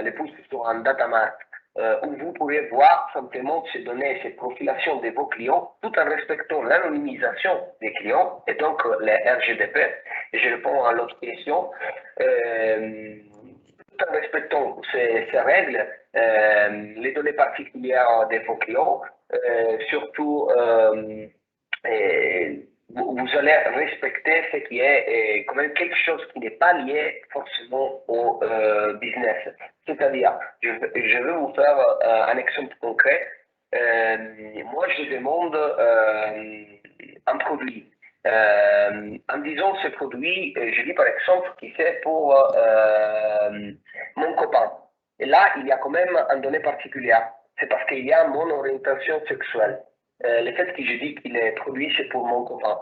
les pousse sur un data mart où vous pourrez voir simplement ces données, ces profilations de vos clients, tout en respectant l'anonymisation des clients et donc les RGDP. Et je réponds à l'autre question. Tout en respectant ces règles, les données particulières de vos clients, surtout vous allez respecter ce qui est quand même quelque chose qui n'est pas lié forcément au business. C'est-à-dire, je vais vous faire un exemple concret. Moi, je demande un produit. En disant ce produit, je dis par exemple que c'est pour mon copain. Et là, il y a quand même une donnée particulière. C'est parce qu'il y a mon orientation sexuelle. Le fait que je dis qu'il est produit, c'est pour mon copain.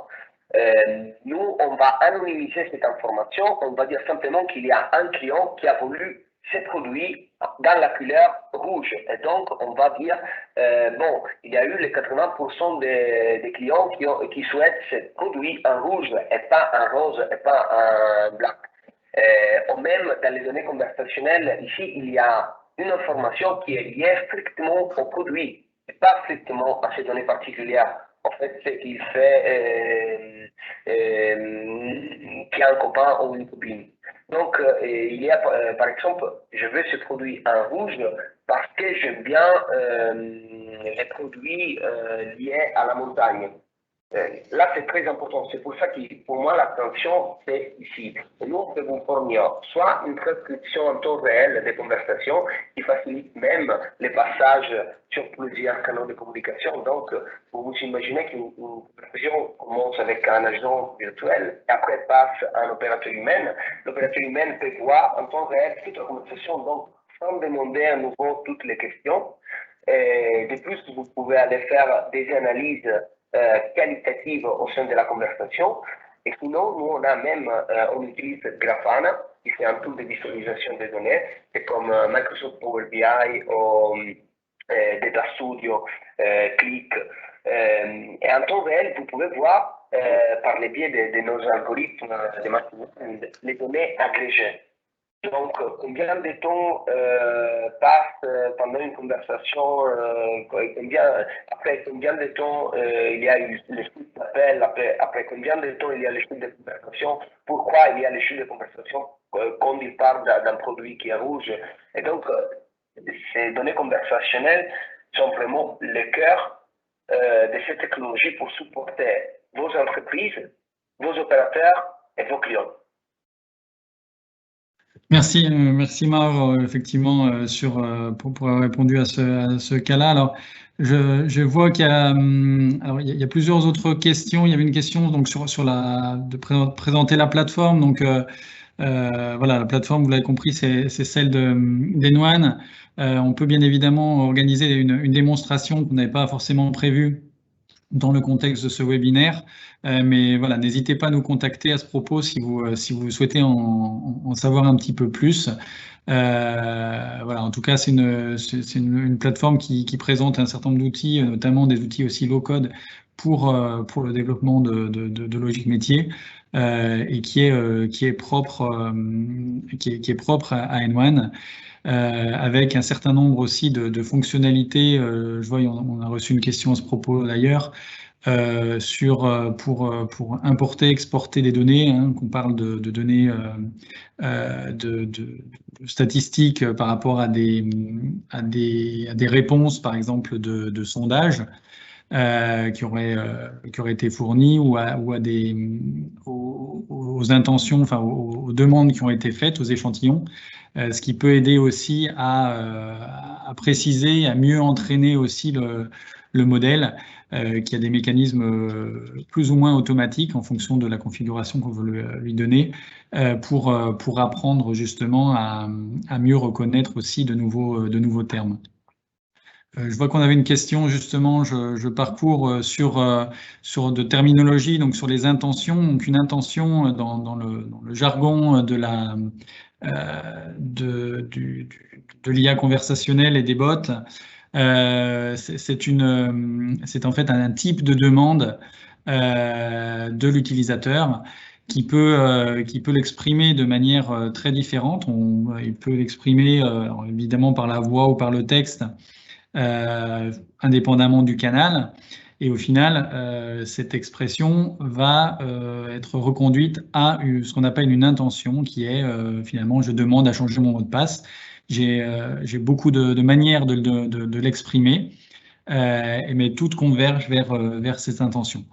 Nous, on va anonymiser cette information. On va dire simplement qu'il y a un client qui a voulu ces produits dans la couleur rouge. Et donc, on va dire, bon, il y a eu les 80% des clients qui souhaitent ces produits en rouge et pas en rose et pas en blanc. Ou même dans les données conversationnelles, ici, il y a une information qui est liée strictement au produit, et pas strictement à ces données particulières. En fait, c'est qu'il fait qu'il y a un copain ou une copine. Donc, il y a, par exemple, je veux ce produit en rouge parce que j'aime bien les produits liés à la montagne. Là, c'est très important. C'est pour ça que, pour moi, l'attention, c'est ici. Et nous, on peut vous fournir soit une transcription en temps réel des conversations qui facilite même les passages sur plusieurs canaux de communication. Donc, vous vous imaginez qu'une conversation commence avec un agent virtuel et après passe à un opérateur humain. L'opérateur humain peut voir en temps réel toute la conversation, donc sans demander à nouveau toutes les questions. Et de plus, vous pouvez aller faire des analyses qualitative au sein de la conversation. Et sinon, nous, on utilise Grafana, qui c'est un tool de visualisation des données, c'est comme Microsoft Power BI ou Data Studio, Click. Et en temps réel, vous pouvez voir, par le biais de nos algorithmes de machine learning, les données agrégées. Donc, combien de temps passe pendant une conversation, après combien de temps il y a eu les chutes d'appel, après combien de temps il y a les chutes de conversation, pourquoi il y a les chutes de conversation quand il parle d'un produit qui est rouge. Et donc, ces données conversationnelles sont vraiment le cœur de cette technologie pour supporter vos entreprises, vos opérateurs et vos clients. Merci, merci Maur, effectivement, pour avoir répondu à ce cas-là. Alors, je vois qu'il y a, alors, il y a plusieurs autres questions. Il y avait une question donc sur de présenter la plateforme. Donc, voilà, la plateforme, vous l'avez compris, c'est celle d'N1. On peut bien évidemment organiser une démonstration qu'on n'avait pas forcément prévue dans le contexte de ce webinaire. Mais voilà, n'hésitez pas à nous contacter à ce propos si vous souhaitez en savoir un petit peu plus. Voilà, en tout cas, c'est une plateforme qui présente un certain nombre d'outils, notamment des outils aussi low-code pour le développement de logique métier et qui est propre à N1. Avec un certain nombre aussi de fonctionnalités. Je vois, on a reçu une question à ce propos d'ailleurs, pour importer, exporter des données, hein, qu'on parle de données de statistiques par rapport à des réponses, par exemple, de sondages. Qui auraient été fournies ou aux intentions, enfin aux demandes qui ont été faites, aux échantillons, ce qui peut aider aussi à préciser, à mieux entraîner aussi le modèle, qui a des mécanismes plus ou moins automatiques en fonction de la configuration qu'on veut lui donner, pour apprendre justement à mieux reconnaître aussi de nouveaux termes. Je vois qu'on avait une question, justement, je parcours sur de terminologie, donc sur les intentions. Donc une intention dans le jargon de l'IA conversationnelle et des bots, c'est en fait un type de demande de l'utilisateur qui peut l'exprimer de manière très différente. Il peut l'exprimer évidemment par la voix ou par le texte, indépendamment du canal. Et au final, cette expression va être reconduite à ce qu'on appelle une intention, qui est finalement, je demande à changer mon mot de passe. J'ai beaucoup de manières de l'exprimer, mais toutes convergent vers cette intention.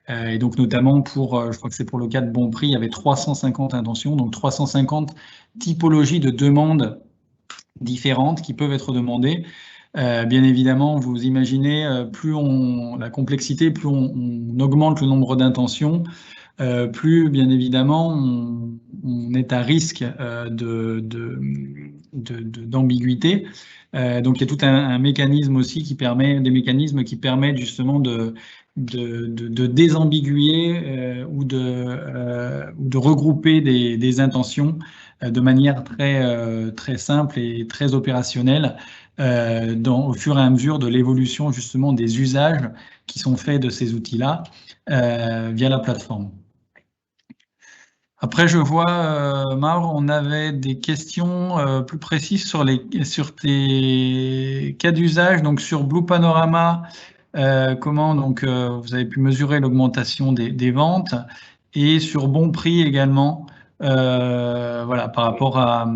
Et donc notamment je crois que c'est pour le cas de Bonprix, il y avait 350 intentions, donc 350 typologies de demandes différentes qui peuvent être demandées. Bien évidemment, vous imaginez, plus la complexité, plus on augmente le nombre d'intentions, plus bien évidemment on est à risque d'ambiguïté. Donc il y a tout un mécanisme aussi des mécanismes qui permettent justement de désambiguer ou de regrouper des intentions de manière très simple et très opérationnelle au fur et à mesure de l'évolution justement des usages qui sont faits de ces outils-là via la plateforme. Après, je vois, Maur, on avait des questions plus précises sur tes cas d'usage. Donc, sur Blue Panorama, comment donc, vous avez pu mesurer l'augmentation des ventes et sur Bon Prix également, voilà, par rapport à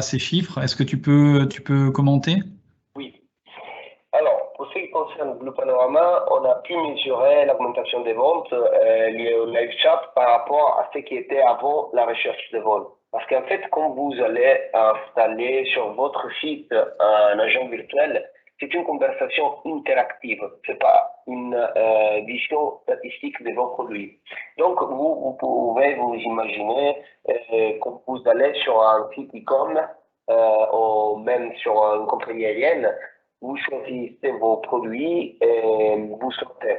ces chiffres. Est-ce que tu peux commenter? Oui. Alors, pour ce qui concerne Blue Panorama, on a pu mesurer l'augmentation des ventes liées au live chat par rapport à ce qui était avant la recherche de vol. Parce qu'en fait, quand vous allez installer sur votre site un agent virtuel, c'est une conversation interactive. C'est pas une vision statistique de vos produits. Donc, vous pouvez vous imaginer quand vous allez sur un site e-com ou même sur une compagnie aérienne, vous choisissez vos produits et vous sortez.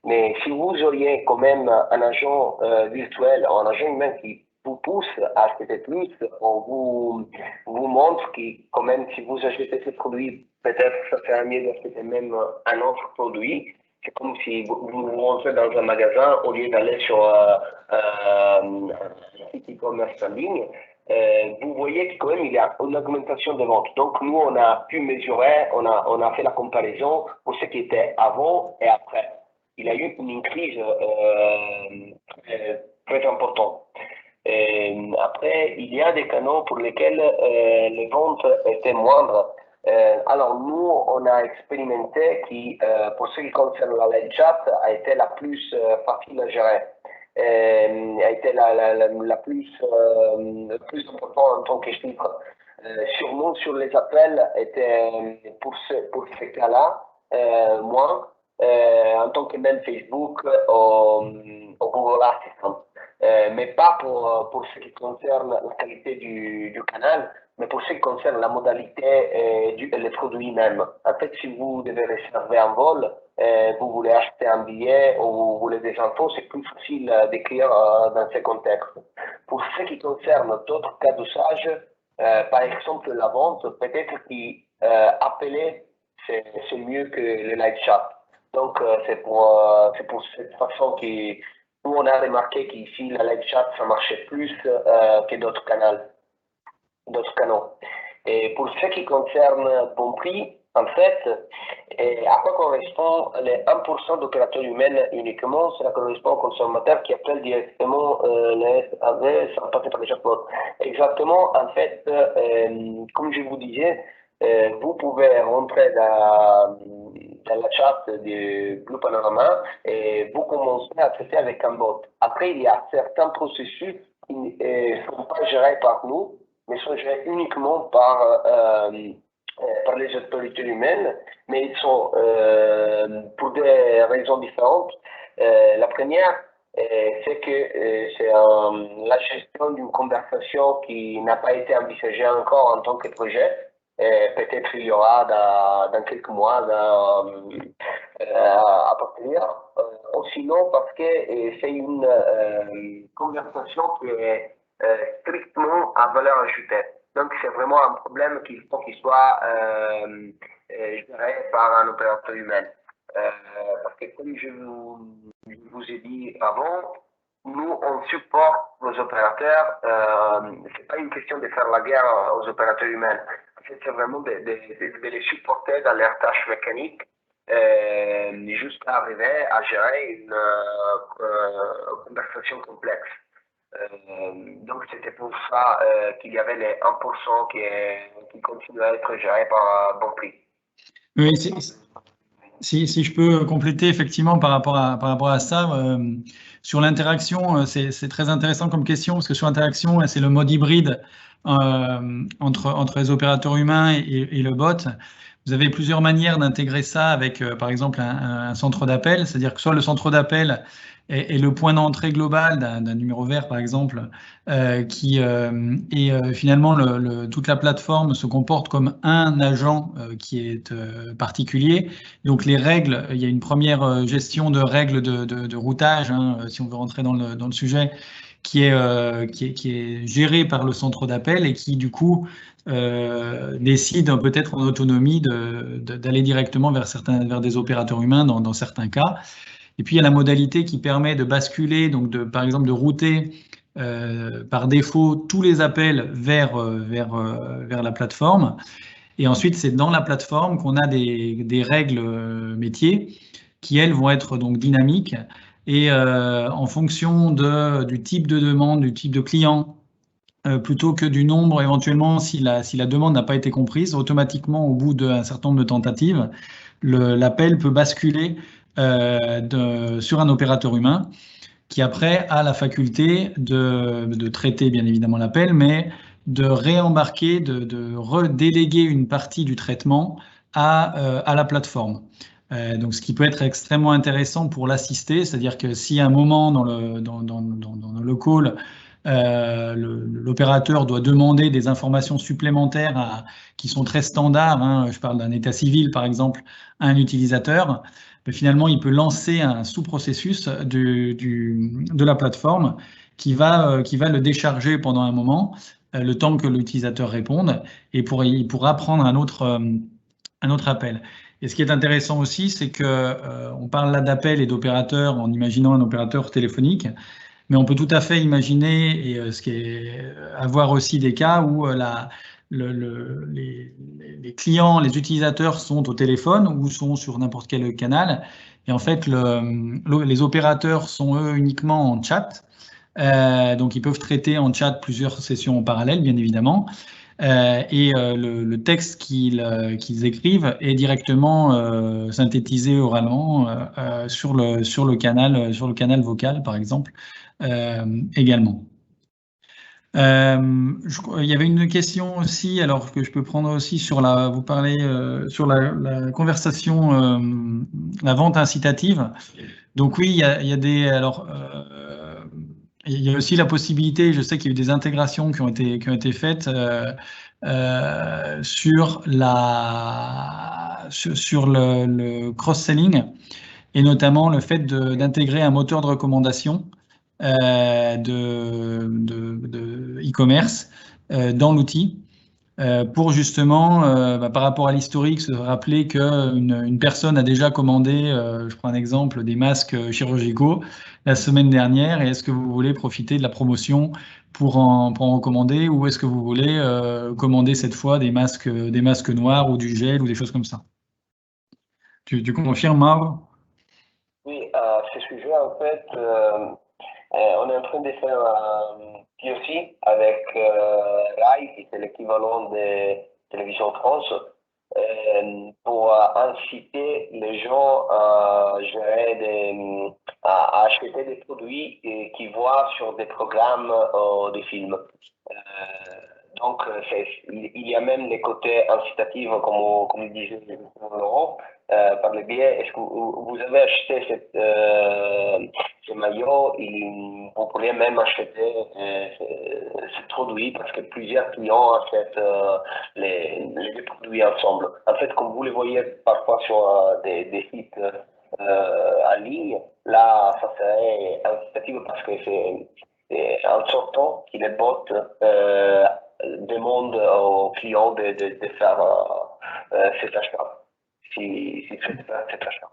Mais si vous auriez quand même un agent virtuel, un agent humain qui vous pousse à acheter plus, on vous montre que quand même si vous achetez ce produit, peut-être ça serait mieux d'acheter même un autre produit. C'est comme si vous rentrez dans un magasin au lieu d'aller sur un site e-commerce en ligne. Vous voyez que quand même il y a une augmentation de vente. Donc nous on a pu mesurer, on a fait la comparaison pour ce qui était avant et après. Il y a eu une crise très importante. Après, il y a des canaux pour lesquels les ventes étaient moindres. Alors nous, on a expérimenté qui, pour ce qui concerne la live chat, a été la plus facile à gérer. A été la plus importante en tant que chiffre. Sûrement sur les appels, était pour ce cas-là, moins, en tant que même Facebook au Google Assistant. Mais pas pour ce qui concerne la qualité du canal, mais pour ce qui concerne la modalité et les produits même. En fait, si vous devez réserver un vol, vous voulez acheter un billet ou vous voulez des infos, c'est plus facile d'écrire dans ces contextes. Pour ce qui concerne d'autres cas d'usage, par exemple la vente, peut-être qu'appeler, c'est mieux que le live chat. Donc, c'est pour cette façon nous, on a remarqué qu'ici, la live chat, ça marchait plus que d'autres canaux. Et pour ce qui concerne Bon Prix, en fait, à quoi correspond les 1% d'opérateurs humains uniquement? Cela correspond aux consommateurs qui appellent directement les SAV sans passer par les chatbots. Exactement, en fait, comme je vous disais, vous pouvez rentrer dans la chat de Blue Panorama et vous commencez à traiter avec un bot. Après, il y a certains processus qui ne sont pas gérés par nous, mais sont gérés uniquement par les autorités humaines, mais ils sont pour des raisons différentes. La première, c'est que c'est la gestion d'une conversation qui n'a pas été envisagée encore en tant que projet. Peut-être il y aura dans quelques mois à partir. Sinon, parce que c'est une conversation qui est strictement à valeur ajoutée. Donc, c'est vraiment un problème qu'il faut qu'il soit géré par un opérateur humain. Parce que comme je vous ai dit avant, nous, on supporte nos opérateurs. C'est pas une question de faire la guerre aux opérateurs humains. C'est vraiment de les supporter dans leurs tâches mécaniques jusqu'à arriver à gérer une conversation complexe. Donc, c'était pour ça qu'il y avait les 1% qui continuent à être gérés par Bon Prix. Oui, si je peux compléter effectivement par rapport à ça, sur l'interaction, c'est très intéressant comme question parce que sur l'interaction, c'est le mode hybride entre les opérateurs humains et le bot. vous avez plusieurs manières d'intégrer ça avec, par exemple, un centre d'appel, c'est-à-dire que soit le centre d'appel est le point d'entrée global d'un numéro vert, par exemple, finalement, toute la plateforme se comporte comme un agent qui est particulier. Donc, les règles, il y a une première gestion de règles de routage, hein, si on veut rentrer dans le sujet, qui est gérée par le centre d'appel et qui, du coup, décide peut-être en autonomie d'aller directement vers des opérateurs humains dans certains cas. Et puis, il y a la modalité qui permet de basculer, donc par exemple de router par défaut tous les appels vers la plateforme. Et ensuite, c'est dans la plateforme qu'on a des règles métiers qui, elles, vont être donc dynamiques. Et en fonction du type de demande, du type de client, plutôt que du nombre, éventuellement, si la demande n'a pas été comprise, automatiquement, au bout d'un certain nombre de tentatives, l'appel peut basculer sur un opérateur humain qui, après, a la faculté de traiter, bien évidemment, l'appel, mais de réembarquer, de redéléguer une partie du traitement à la plateforme. Donc, ce qui peut être extrêmement intéressant pour l'assister, c'est-à-dire que si à un moment dans le call, l'opérateur doit demander des informations supplémentaires qui sont très standards, hein, je parle d'un état civil par exemple, à un utilisateur, mais finalement il peut lancer un sous-processus de la plateforme qui va le décharger pendant un moment, le temps que l'utilisateur réponde, et il pourra prendre un autre appel. Et ce qui est intéressant aussi, c'est qu'on parle là d'appel et d'opérateur en imaginant un opérateur téléphonique, mais on peut tout à fait imaginer et avoir aussi des cas où les clients, les utilisateurs sont au téléphone ou sont sur n'importe quel canal. Et en fait, les opérateurs sont eux uniquement en chat. Donc, ils peuvent traiter en chat plusieurs sessions en parallèle, bien évidemment. Le texte qu'ils écrivent est directement synthétisé oralement sur le canal vocal, par exemple, également. Il y avait une question aussi, alors que je peux prendre aussi vous parlez sur la conversation, la vente incitative. Donc oui, il y a il y a aussi la possibilité, je sais qu'il y a eu des intégrations qui ont été faites sur le cross-selling et notamment le fait d'intégrer un moteur de recommandation de e-commerce dans l'outil pour justement, par rapport à l'historique, se rappeler qu'une personne a déjà commandé, je prends un exemple, des masques chirurgicaux la semaine dernière, et est-ce que vous voulez profiter de la promotion pour en recommander, ou est-ce que vous voulez commander cette fois des masques noirs ou du gel ou des choses comme ça? Tu confirmes, Marc? Oui, à ce sujet, en fait, on est en train de faire un POC avec RAI, qui est l'équivalent de Télévision France, pour inciter les gens à à acheter des produits qu'ils voient sur des programmes ou des films. Donc, il y a même les côtés incitatifs, comme disait Laurent, par le biais, est-ce que vous avez acheté ce maillot, vous pourriez même acheter ce produit parce que plusieurs clients achètent les deux produits ensemble. En fait, comme vous le voyez parfois sur des sites en ligne, là, ça serait incitatif parce que c'est en sortant que les bots demandent aux clients de faire cet achat. Si c'est cet achat.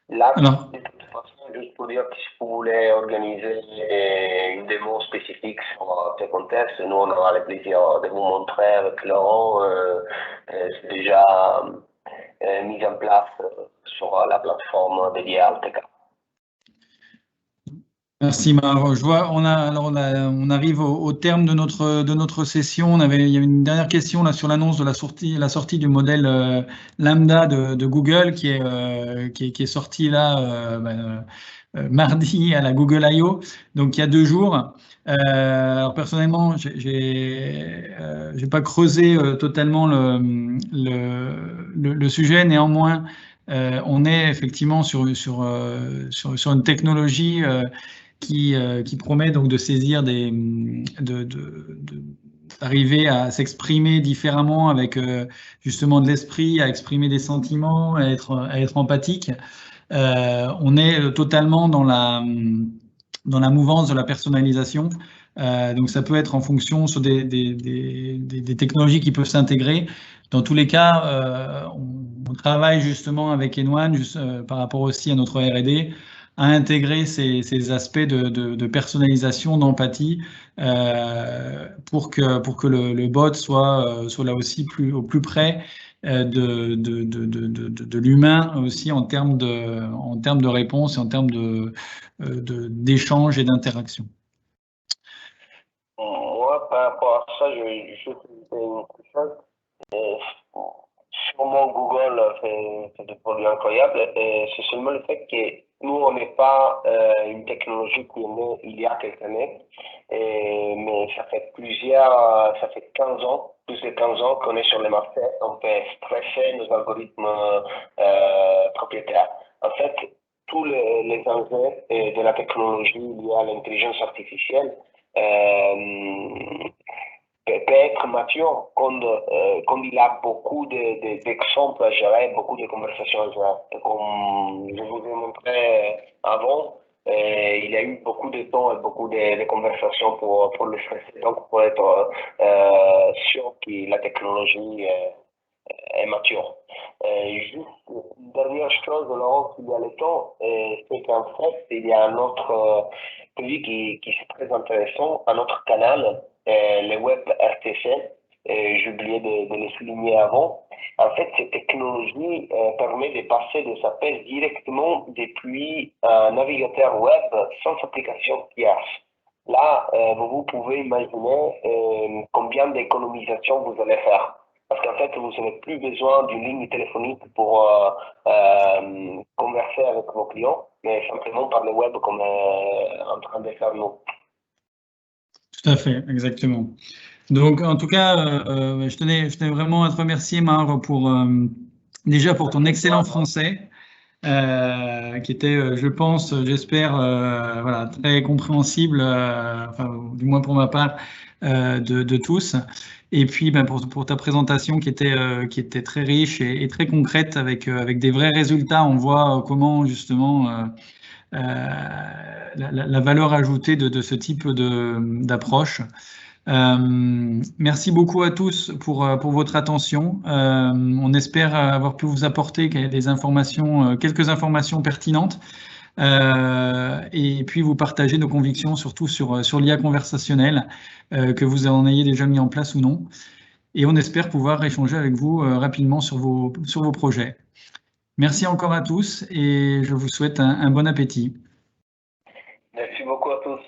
Là, de toute façon, juste pour dire que si vous voulez organiser une démo spécifique sur ce contexte, nous on aura le plaisir de vous montrer avec Laurent. C'est déjà mis en place sur la plateforme dédiée à Alteca. Merci Maro. Je vois, on arrive au terme de notre session. Il y avait une dernière question là sur l'annonce de la sortie du modèle Lambda de Google qui est sorti là mardi à la Google I.O. Donc il y a 2 jours. Alors personnellement, j'ai pas creusé totalement le sujet. Néanmoins, on est effectivement sur une technologie qui promet donc de saisir d'arriver à s'exprimer différemment avec justement de l'esprit, à exprimer des sentiments, à être empathique. On est totalement dans la mouvance de la personnalisation. Donc ça peut être en fonction sur des technologies qui peuvent s'intégrer. Dans tous les cas, on travaille justement avec N1 par rapport aussi à notre R&D à intégrer ces aspects de personnalisation, d'empathie pour que le bot soit là aussi au plus près de l'humain aussi en termes de réponse et en termes d'échange et d'interaction. Moi, par rapport à ça, je fais une chose. Sûrement Google fait des produits incroyables. C'est seulement le fait que nous, on n'est pas une technologie qui est née il y a quelques années, mais ça fait 15 ans, plus de 15 ans qu'on est sur le marché. On peut stresser nos algorithmes propriétaires. En fait, tous les enjeux de la technologie liés à l'intelligence artificielle peut être mature quand il a beaucoup d'exemples à gérer, beaucoup de conversations à gérer. Comme je vous ai montré avant, il y a eu beaucoup de temps et beaucoup de conversations pour le stresser, donc pour être sûr que la technologie est mature. Juste une dernière chose, Laurent, il y a le temps, c'est qu'en fait, il y a un autre produit qui est très intéressant, un autre canal, le web RTC, j'ai oublié de le souligner avant. En fait, cette technologie permet de passer des appels directement depuis un navigateur web sans application tierce. Là, vous pouvez imaginer combien d'économisation vous allez faire. Parce qu'en fait, vous n'avez plus besoin d'une ligne téléphonique pour converser avec vos clients, mais simplement par le web comme en train de faire nous. Tout à fait, exactement. Donc, en tout cas, je tenais vraiment à te remercier, Mar, déjà pour ton excellent français, qui était, je pense, j'espère, voilà, très compréhensible, enfin, du moins pour ma part, de tous. Et puis, pour ta présentation qui était très riche et très concrète avec des vrais résultats, on voit comment justement la valeur ajoutée de ce type d'approche. Merci beaucoup à tous pour votre attention. On espère avoir pu vous apporter quelques informations pertinentes et puis vous partager nos convictions surtout sur l'IA conversationnelle, que vous en ayez déjà mis en place ou non. Et on espère pouvoir échanger avec vous rapidement sur vos projets. Merci encore à tous et je vous souhaite un bon appétit. Merci beaucoup à tous.